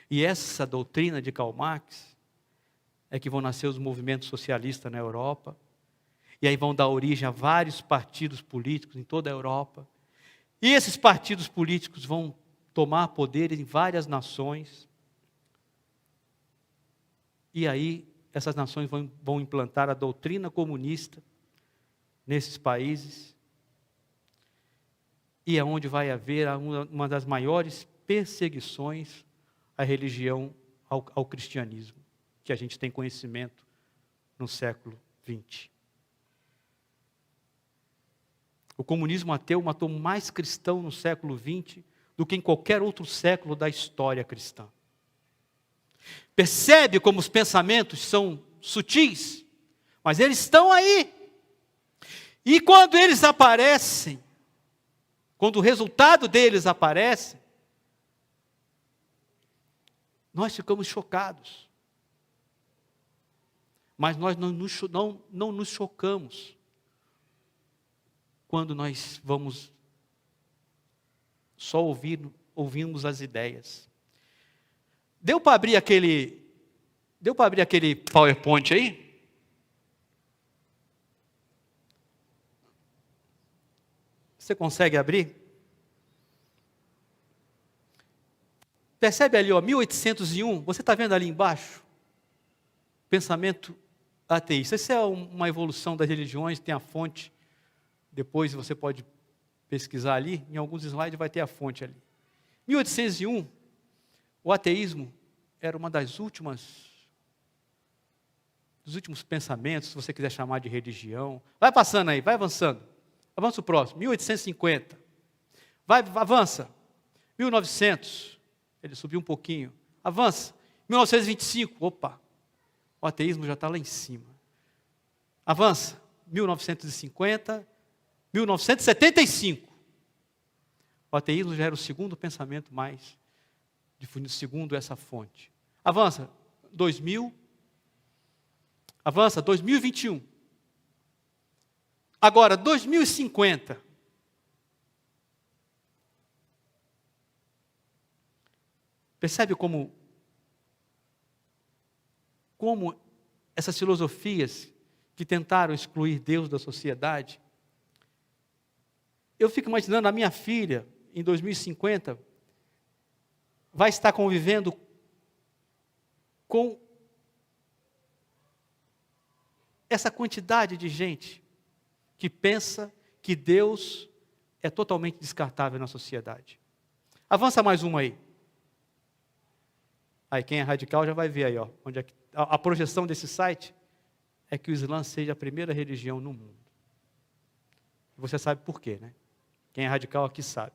E essa doutrina de Karl Marx é que vão nascer os movimentos socialistas na Europa, e aí vão dar origem a vários partidos políticos em toda a Europa, e esses partidos políticos vão tomar poder em várias nações, e aí essas nações vão implantar a doutrina comunista nesses países, e é onde vai haver uma das maiores perseguições à religião, ao cristianismo, que a gente tem conhecimento no século XX. O comunismo ateu matou mais cristão no século XX do que em qualquer outro século da história cristã. Percebe como os pensamentos são sutis? Mas eles estão aí. E quando eles aparecem, quando o resultado deles aparece, nós ficamos chocados. Mas nós não nos chocamos quando nós vamos só ouvimos as ideias. Deu para abrir aquele PowerPoint aí? Você consegue abrir? Percebe ali, 1801, você está vendo ali embaixo? Pensamento ateísta. Isso é uma evolução das religiões, tem a fonte. Depois você pode pesquisar ali, em alguns slides vai ter a fonte ali. 1801, o ateísmo era uma dos últimos pensamentos, se você quiser chamar de religião. Vai passando aí, vai avançando. Avança o próximo, 1850. Avança. 1900, ele subiu um pouquinho. Avança. 1925, opa, o ateísmo já está lá em cima. Avança. 1950, 1975. O ateísmo já era o segundo pensamento mais difundido, segundo essa fonte. Avança. 2000. Avança. 2021. Agora, 2050. Percebe como essas filosofias que tentaram excluir Deus da sociedade. Eu fico imaginando a minha filha, em 2050, vai estar convivendo com essa quantidade de gente que pensa que Deus é totalmente descartável na sociedade. Avança mais uma aí. Aí quem é radical já vai ver aí, onde é que, a projeção desse site é que o Islã seja a primeira religião no mundo. Você sabe por quê, né? Quem é radical aqui sabe.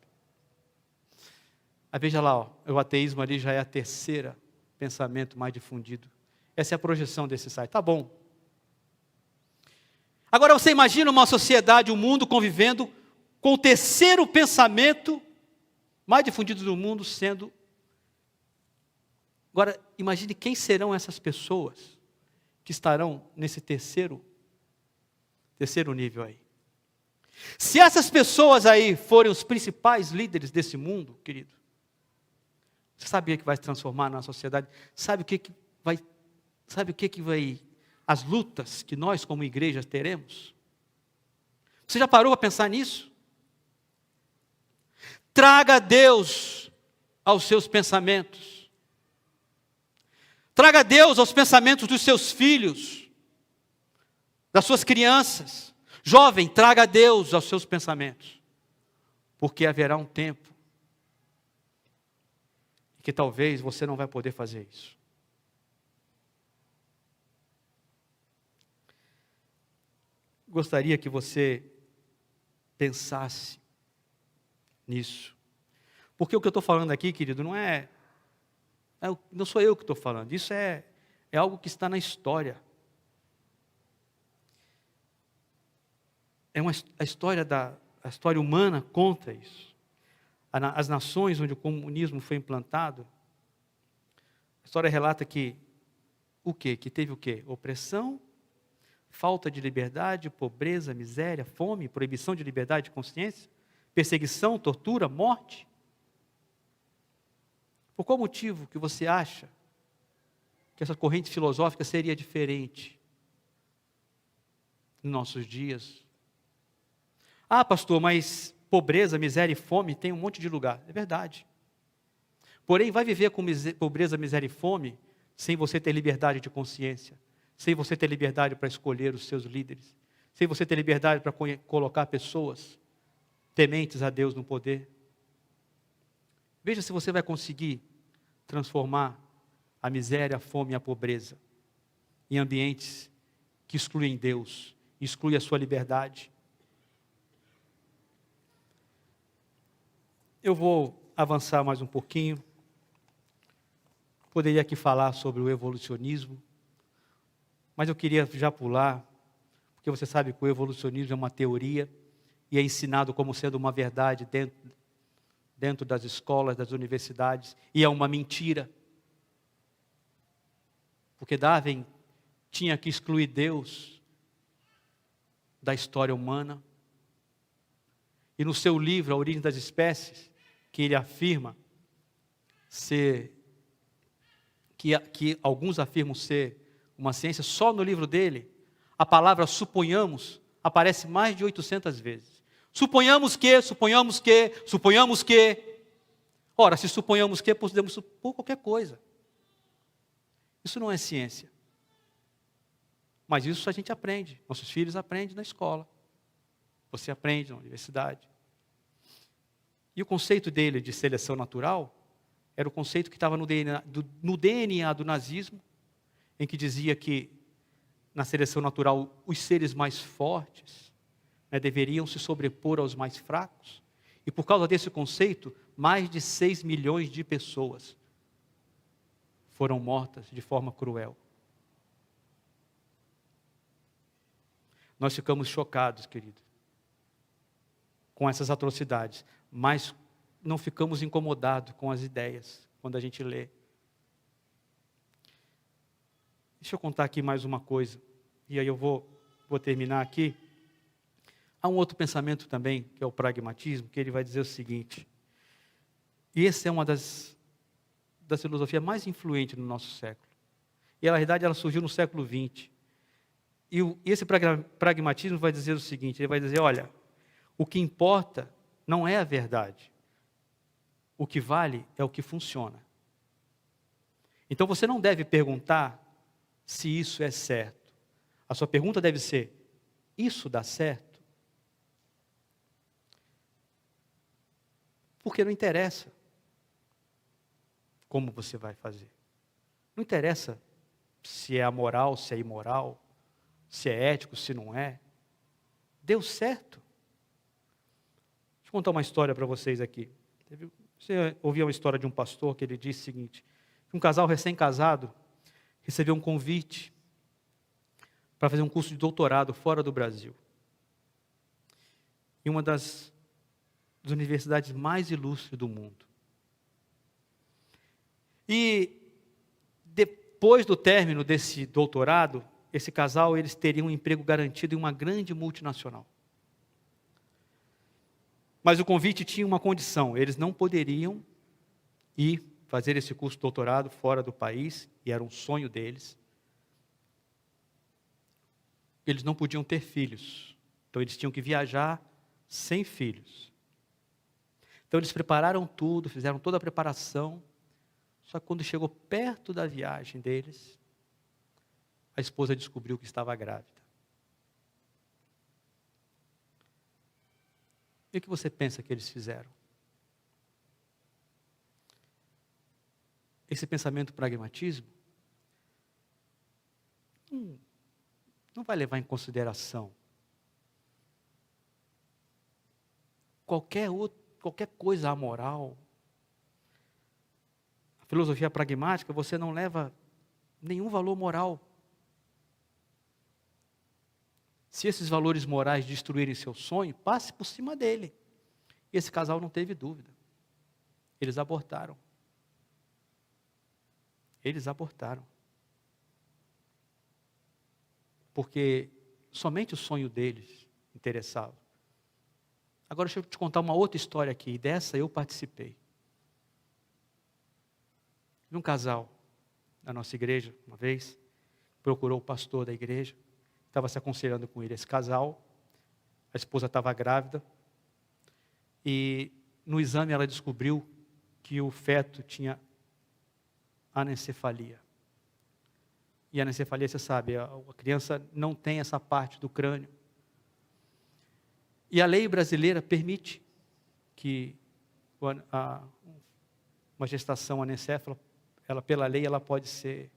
Aí veja lá, o ateísmo ali já é a terceira pensamento mais difundido. Essa é a projeção desse site. Tá bom. Agora você imagina uma sociedade, um mundo convivendo com o terceiro pensamento mais difundido do mundo sendo... Agora, imagine quem serão essas pessoas que estarão nesse terceiro nível aí. Se essas pessoas aí forem os principais líderes desse mundo, querido, você sabia que vai se transformar na sociedade? Sabe o que vai, as lutas que nós como igreja teremos? Você já parou para pensar nisso? Traga Deus aos seus pensamentos. Traga Deus aos pensamentos dos seus filhos, das suas crianças. Jovem, traga Deus aos seus pensamentos. Porque haverá um tempo que talvez você não vai poder fazer isso. Gostaria que você pensasse nisso. Porque o que eu estou falando aqui, querido, não sou eu que estou falando, isso é algo que está na história. A história humana conta isso. As nações onde o comunismo foi implantado, a história relata que teve o quê? Opressão, falta de liberdade, pobreza, miséria, fome, proibição de liberdade de consciência, perseguição, tortura, morte. Por qual motivo que você acha que essa corrente filosófica seria diferente nos nossos dias? Ah, pastor, mas pobreza, miséria e fome tem um monte de lugar. É verdade. Porém, vai viver com pobreza, miséria e fome sem você ter liberdade de consciência, sem você ter liberdade para escolher os seus líderes, sem você ter liberdade para colocar pessoas tementes a Deus no poder. Veja se você vai conseguir transformar a miséria, a fome e a pobreza em ambientes que excluem Deus, excluem a sua liberdade. Eu vou avançar mais um pouquinho. Poderia aqui falar sobre o evolucionismo, mas eu queria já pular, porque você sabe que o evolucionismo é uma teoria e é ensinado como sendo uma verdade dentro das escolas, das universidades, e é uma mentira. Porque Darwin tinha que excluir Deus da história humana. E no seu livro, A Origem das Espécies, que ele afirma ser, que alguns afirmam ser uma ciência, só no livro dele, a palavra suponhamos aparece mais de 800 vezes. Suponhamos que, suponhamos que, suponhamos que. Ora, se suponhamos que, podemos supor qualquer coisa. Isso não é ciência. Mas isso a gente aprende. Nossos filhos aprendem na escola. Você aprende na universidade. E o conceito dele de seleção natural era o conceito que estava no DNA do nazismo, em que dizia que na seleção natural os seres mais fortes, né, deveriam se sobrepor aos mais fracos. E por causa desse conceito, mais de 6 milhões de pessoas foram mortas de forma cruel. Nós ficamos chocados, querido, com essas atrocidades, mas não ficamos incomodados com as ideias, quando a gente lê. Deixa eu contar aqui mais uma coisa, e aí eu vou terminar aqui. Há um outro pensamento também, que é o pragmatismo, que ele vai dizer o seguinte, e essa é uma das filosofias mais influentes no nosso século. E na verdade ela surgiu no século XX. E esse pragmatismo vai dizer o seguinte, ele vai dizer, olha, o que importa não é a verdade. O que vale é o que funciona. Então você não deve perguntar se isso é certo. A sua pergunta deve ser, isso dá certo? Porque não interessa como você vai fazer. Não interessa se é amoral, se é imoral, se é ético, se não é. Deu certo. Deixa eu contar uma história para vocês aqui. Você ouviu uma história de um pastor que ele disse o seguinte, um casal recém-casado recebeu um convite para fazer um curso de doutorado fora do Brasil. Em uma das universidades mais ilustres do mundo. E depois do término desse doutorado, esse casal, eles teriam um emprego garantido em uma grande multinacional. Mas o convite tinha uma condição, eles não poderiam ir fazer esse curso de doutorado fora do país, e era um sonho deles. Eles não podiam ter filhos, então eles tinham que viajar sem filhos. Então eles prepararam tudo, fizeram toda a preparação, só que quando chegou perto da viagem deles, a esposa descobriu que estava grávida. E o que você pensa que eles fizeram? Esse pensamento pragmatismo não vai levar em consideração qualquer coisa amoral. A filosofia pragmática, você não leva nenhum valor moral. Se esses valores morais destruírem seu sonho, passe por cima dele. E esse casal não teve dúvida. Eles abortaram. Eles abortaram. Porque somente o sonho deles interessava. Agora deixa eu te contar uma outra história aqui, e dessa eu participei. Um casal da nossa igreja, uma vez, procurou o pastor da igreja, estava se aconselhando com ele, esse casal, a esposa estava grávida, e no exame ela descobriu que o feto tinha anencefalia. E a anencefalia, você sabe, a criança não tem essa parte do crânio. E a lei brasileira permite que uma gestação anencefala, pela lei, ela pode ser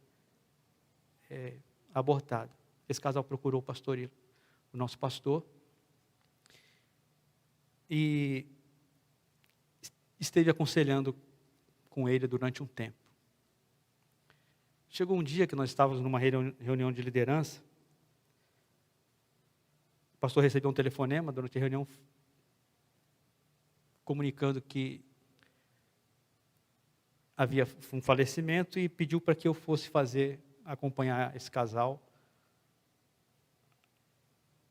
abortada. Esse casal procurou o pastor, o nosso pastor, e esteve aconselhando com ele durante um tempo. Chegou um dia que nós estávamos numa reunião de liderança, o pastor recebeu um telefonema durante a reunião, comunicando que havia um falecimento e pediu para que eu fosse acompanhar esse casal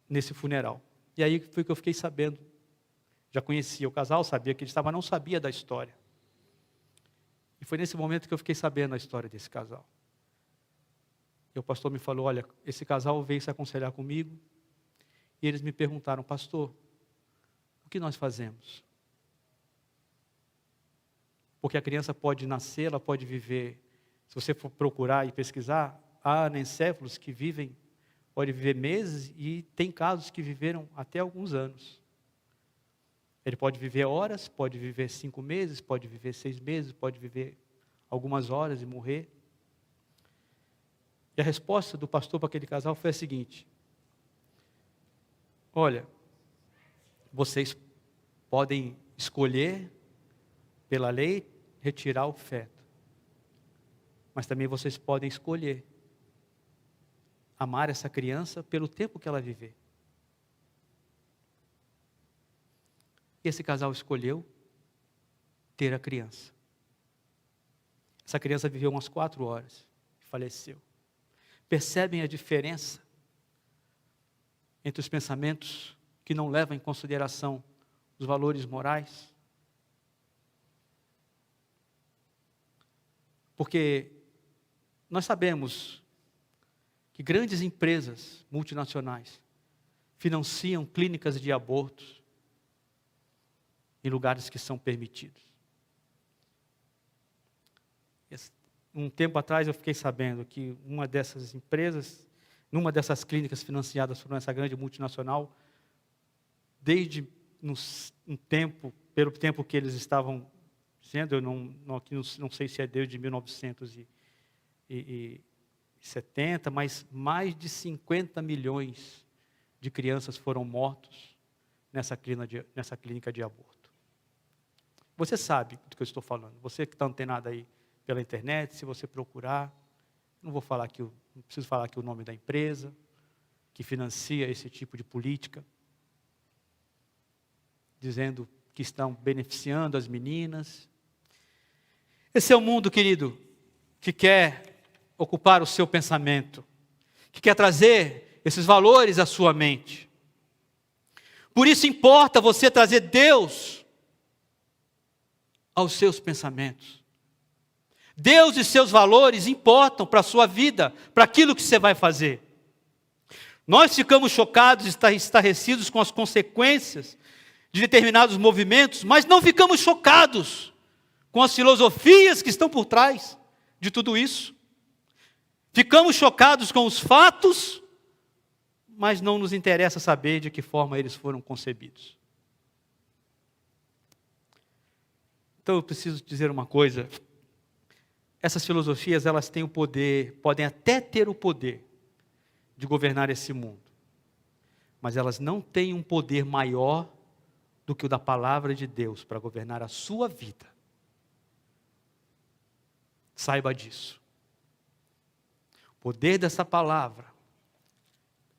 nesse funeral. E aí foi que eu fiquei sabendo. Já conhecia o casal, sabia que ele estava, mas não sabia da história. E foi nesse momento que eu fiquei sabendo a história desse casal. E o pastor me falou, olha, esse casal veio se aconselhar comigo, e eles me perguntaram, pastor, o que nós fazemos? Porque a criança pode nascer, ela pode viver, se você for procurar e pesquisar, há anencéfalos que pode viver meses, e tem casos que viveram até alguns anos. Ele pode viver horas, pode viver 5 meses, pode viver 6 meses, pode viver algumas horas e morrer. E a resposta do pastor para aquele casal foi a seguinte: olha, vocês podem escolher, pela lei, retirar o feto. Mas também vocês podem escolher amar essa criança pelo tempo que ela viver. E esse casal escolheu ter a criança. Essa criança viveu umas 4 horas e faleceu. Percebem a diferença entre os pensamentos que não levam em consideração os valores morais? Porque nós sabemos que grandes empresas multinacionais financiam clínicas de abortos em lugares que são permitidos. Um tempo atrás eu fiquei sabendo que uma dessas empresas, numa dessas clínicas financiadas por essa grande multinacional, desde pelo tempo que eles estavam dizendo, eu não sei se é desde 1970, mas mais de 50 milhões de crianças foram mortos nessa clínica de aborto. Você sabe do que eu estou falando. Você que está antenado aí pela internet, se você procurar, não preciso falar aqui o nome da empresa que financia esse tipo de política, dizendo que estão beneficiando as meninas. Esse é o mundo, querido, que quer ocupar o seu pensamento, que quer trazer esses valores à sua mente. Por isso importa você trazer Deus aos seus pensamentos. Deus e seus valores importam para a sua vida, para aquilo que você vai fazer. Nós ficamos chocados, estarrecidos com as consequências de determinados movimentos, mas não ficamos chocados com as filosofias que estão por trás de tudo isso. Ficamos chocados com os fatos, mas não nos interessa saber de que forma eles foram concebidos. Então eu preciso dizer uma coisa: essas filosofias, elas têm o poder, podem até ter o poder de governar esse mundo, mas elas não têm um poder maior do que o da palavra de Deus para governar a sua vida. Saiba disso. O poder dessa palavra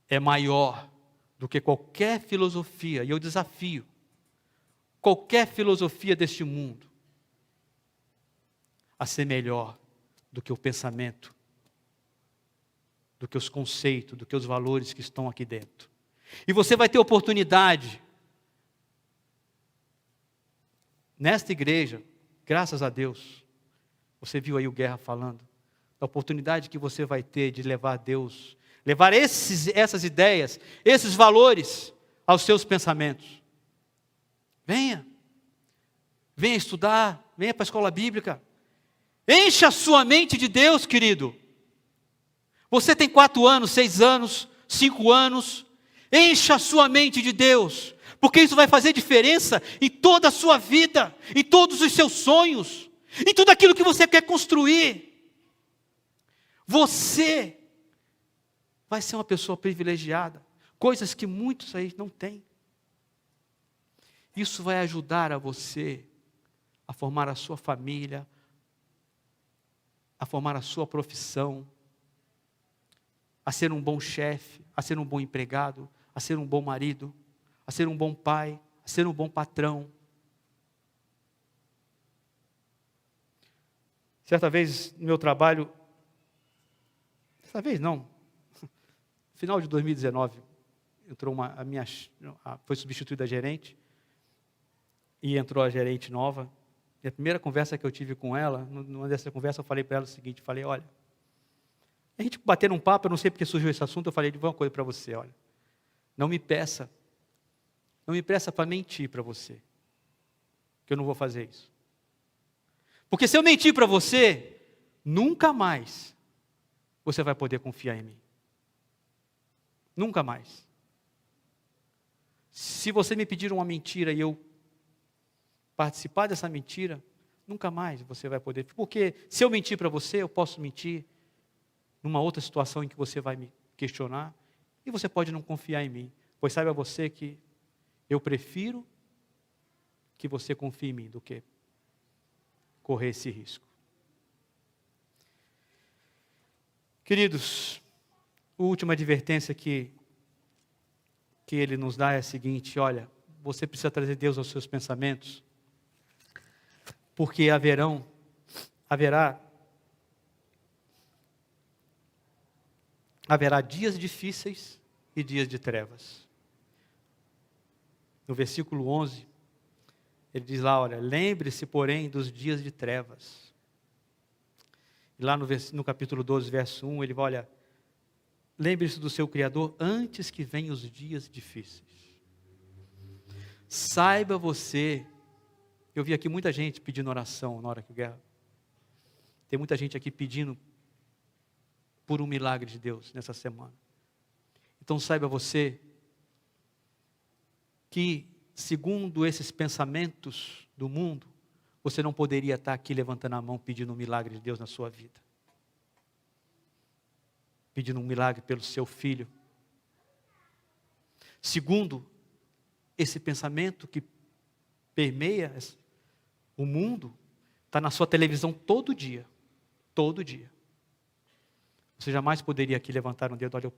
é maior do que qualquer filosofia, e eu desafio qualquer filosofia deste mundo a ser melhor do que o pensamento, do que os conceitos, do que os valores que estão aqui dentro. E você vai ter oportunidade, nesta igreja, graças a Deus, você viu aí o Guerra falando, da oportunidade que você vai ter de levar Deus, levar essas ideias, esses valores aos seus pensamentos. Venha estudar, venha para a escola bíblica. Encha a sua mente de Deus, querido. Você tem 4 anos, 6 anos, 5 anos. Encha a sua mente de Deus, porque isso vai fazer diferença em toda a sua vida, em todos os seus sonhos, em tudo aquilo que você quer construir. Você vai ser uma pessoa privilegiada, coisas que muitos aí não têm. Isso vai ajudar a você a formar a sua família, a formar a sua profissão, a ser um bom chefe, a ser um bom empregado, a ser um bom marido, a ser um bom pai, a ser um bom patrão. Certa vez no meu trabalho, final de 2019, entrou foi substituída a gerente, e entrou a gerente nova. E a primeira conversa que eu tive com ela, numa dessa conversa eu falei para ela o seguinte, falei, olha, a gente bater um papo, eu não sei porque surgiu esse assunto, eu falei, vou uma coisa para você, olha, não me peça para mentir para você, que eu não vou fazer isso. Porque se eu mentir para você, nunca mais você vai poder confiar em mim. Nunca mais. Se você me pedir uma mentira e eu participar dessa mentira, nunca mais você vai poder. Porque se eu mentir para você, eu posso mentir numa outra situação em que você vai me questionar e você pode não confiar em mim. Pois saiba você que eu prefiro que você confie em mim do que correr esse risco. Queridos, a última advertência que ele nos dá é a seguinte, olha, você precisa trazer Deus aos seus pensamentos, porque haverá dias difíceis e dias de trevas. No versículo 11, ele diz lá, olha, lembre-se, porém, dos dias de trevas. E lá no capítulo 12, verso 1, ele vai, olha, lembre-se do seu Criador antes que venham os dias difíceis. Saiba você, eu vi aqui muita gente pedindo oração na hora que guerra. Tem muita gente aqui pedindo por um milagre de Deus nessa semana. Então saiba você que, segundo esses pensamentos do mundo, você não poderia estar aqui levantando a mão pedindo um milagre de Deus na sua vida. Pedindo um milagre pelo seu filho. Segundo esse pensamento que permeia o mundo, está na sua televisão todo dia. Todo dia. Você jamais poderia aqui levantar um dedo, olha,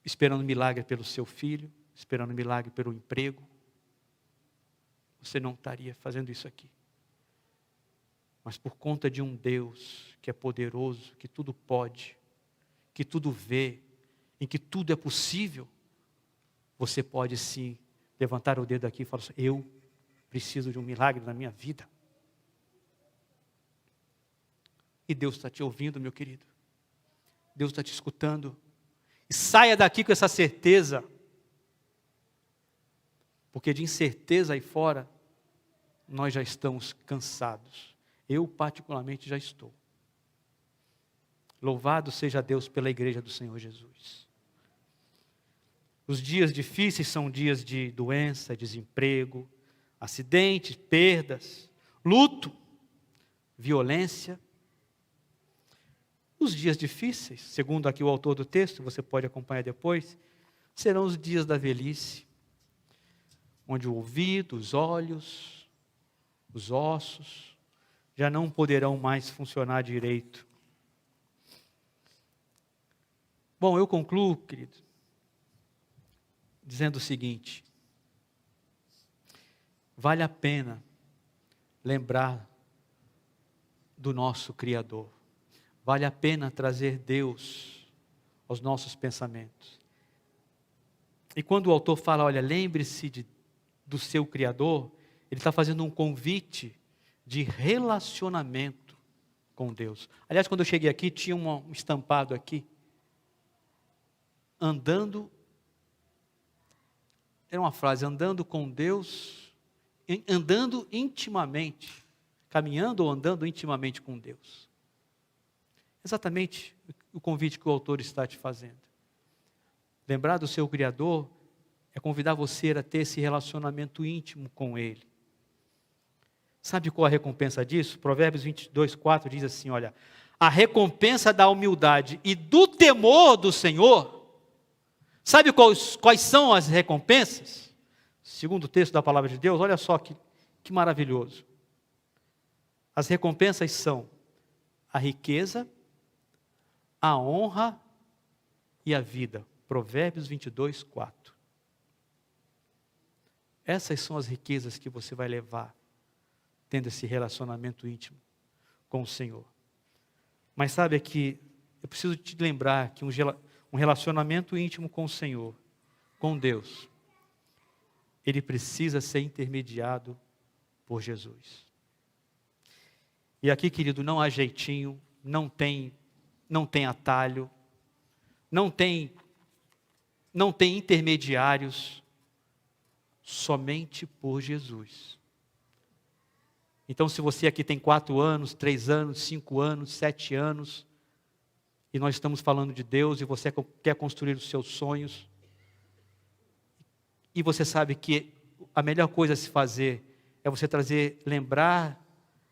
esperando um milagre pelo seu filho, esperando um milagre pelo emprego. Você não estaria fazendo isso aqui. Mas por conta de um Deus que é poderoso, que tudo pode, que tudo vê, em que tudo é possível, você pode sim levantar o dedo aqui e falar assim, eu preciso de um milagre na minha vida. E Deus está te ouvindo, meu querido. Deus está te escutando. E saia daqui com essa certeza. Porque de incerteza aí fora, nós já estamos cansados. Eu particularmente já estou. Louvado seja Deus pela igreja do Senhor Jesus. Os dias difíceis são dias de doença, desemprego, acidentes, perdas, luto, violência. Os dias difíceis, segundo aqui o autor do texto, você pode acompanhar depois, serão os dias da velhice, onde o ouvido, os olhos, os ossos, já não poderão mais funcionar direito. Bom, eu concluo, querido, dizendo o seguinte, vale a pena lembrar do nosso Criador. Vale a pena trazer Deus aos nossos pensamentos. E quando o autor fala, olha, lembre-se do seu Criador, ele está fazendo um convite de relacionamento com Deus. Aliás, quando eu cheguei aqui, tinha um estampado aqui, era uma frase, andando com Deus, andando intimamente, caminhando ou andando intimamente com Deus. Exatamente o convite que o autor está te fazendo. Lembrar do seu Criador é convidar você a ter esse relacionamento íntimo com Ele. Sabe qual a recompensa disso? Provérbios 22, 4 diz assim, olha, a recompensa da humildade e do temor do Senhor, sabe quais são as recompensas? Segundo o texto da palavra de Deus, olha só que maravilhoso. As recompensas são a riqueza, a honra e a vida. Provérbios 22, 4. Essas são as riquezas que você vai levar, tendo esse relacionamento íntimo com o Senhor. Mas sabe que eu preciso te lembrar que um relacionamento íntimo com o Senhor com Deus, ele precisa ser intermediado por Jesus. E aqui, querido, não há jeitinho, não tem atalho, não tem intermediários, somente por Jesus. Então, se você aqui tem 4 anos, 3 anos, 5 anos, 7 anos, e nós estamos falando de Deus, e você quer construir os seus sonhos, e você sabe que a melhor coisa a se fazer é você lembrar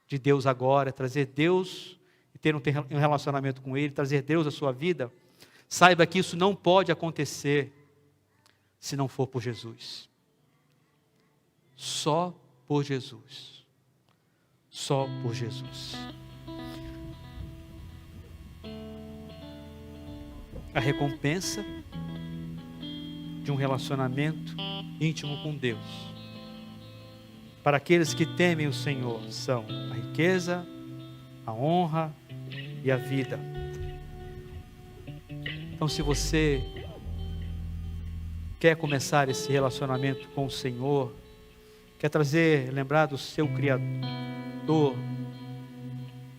de Deus agora, trazer Deus e ter um relacionamento com Ele, trazer Deus à sua vida, saiba que isso não pode acontecer se não for por Jesus. Só por Jesus. Só por Jesus. A recompensa de um relacionamento íntimo com Deus, para aqueles que temem o Senhor, são a riqueza, a honra e a vida. Então, se você quer começar esse relacionamento com o Senhor, quer lembrar do seu Criador,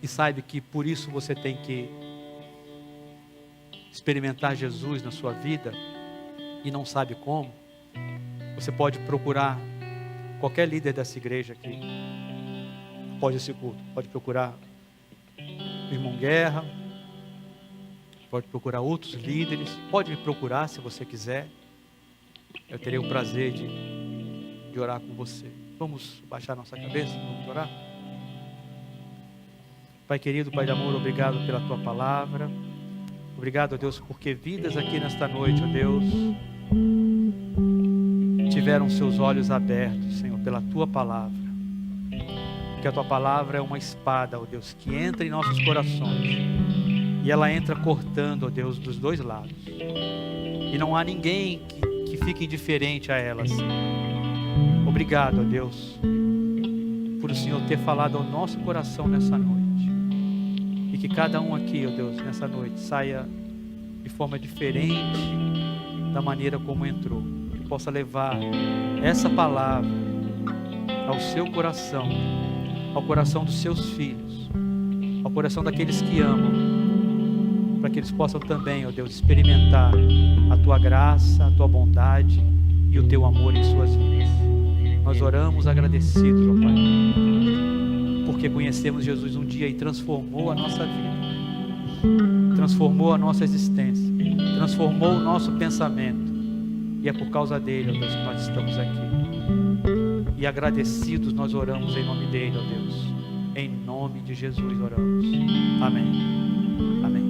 e saiba que por isso você tem que experimentar Jesus na sua vida, e não sabe como, você pode procurar qualquer líder dessa igreja aqui, após esse culto. Pode procurar o irmão Guerra, pode procurar outros líderes, pode me procurar se você quiser. Eu terei o prazer de orar com você. Vamos baixar nossa cabeça, vamos orar? Pai querido, Pai de amor, obrigado pela Tua palavra. Obrigado, ó Deus, porque vidas aqui nesta noite, ó Deus, tiveram seus olhos abertos, Senhor, pela Tua palavra. Porque a Tua palavra é uma espada, ó Deus, que entra em nossos corações. E ela entra cortando, ó Deus, dos dois lados. E não há ninguém que fique indiferente a ela, Senhor. Obrigado, ó Deus, por o Senhor ter falado ao nosso coração nessa noite. E que cada um aqui, ó Deus, nessa noite, saia de forma diferente da maneira como entrou. Que possa levar essa palavra ao seu coração, ao coração dos seus filhos, ao coração daqueles que amam, para que eles possam também, ó Deus, experimentar a Tua graça, a Tua bondade e o Teu amor em suas vidas. Nós oramos agradecidos, ó Pai, porque conhecemos Jesus um dia e transformou a nossa vida, transformou a nossa existência, transformou o nosso pensamento, e é por causa dele, ó Deus, que nós estamos aqui. E agradecidos nós oramos em nome dele, ó Deus, em nome de Jesus oramos. Amém. Amém.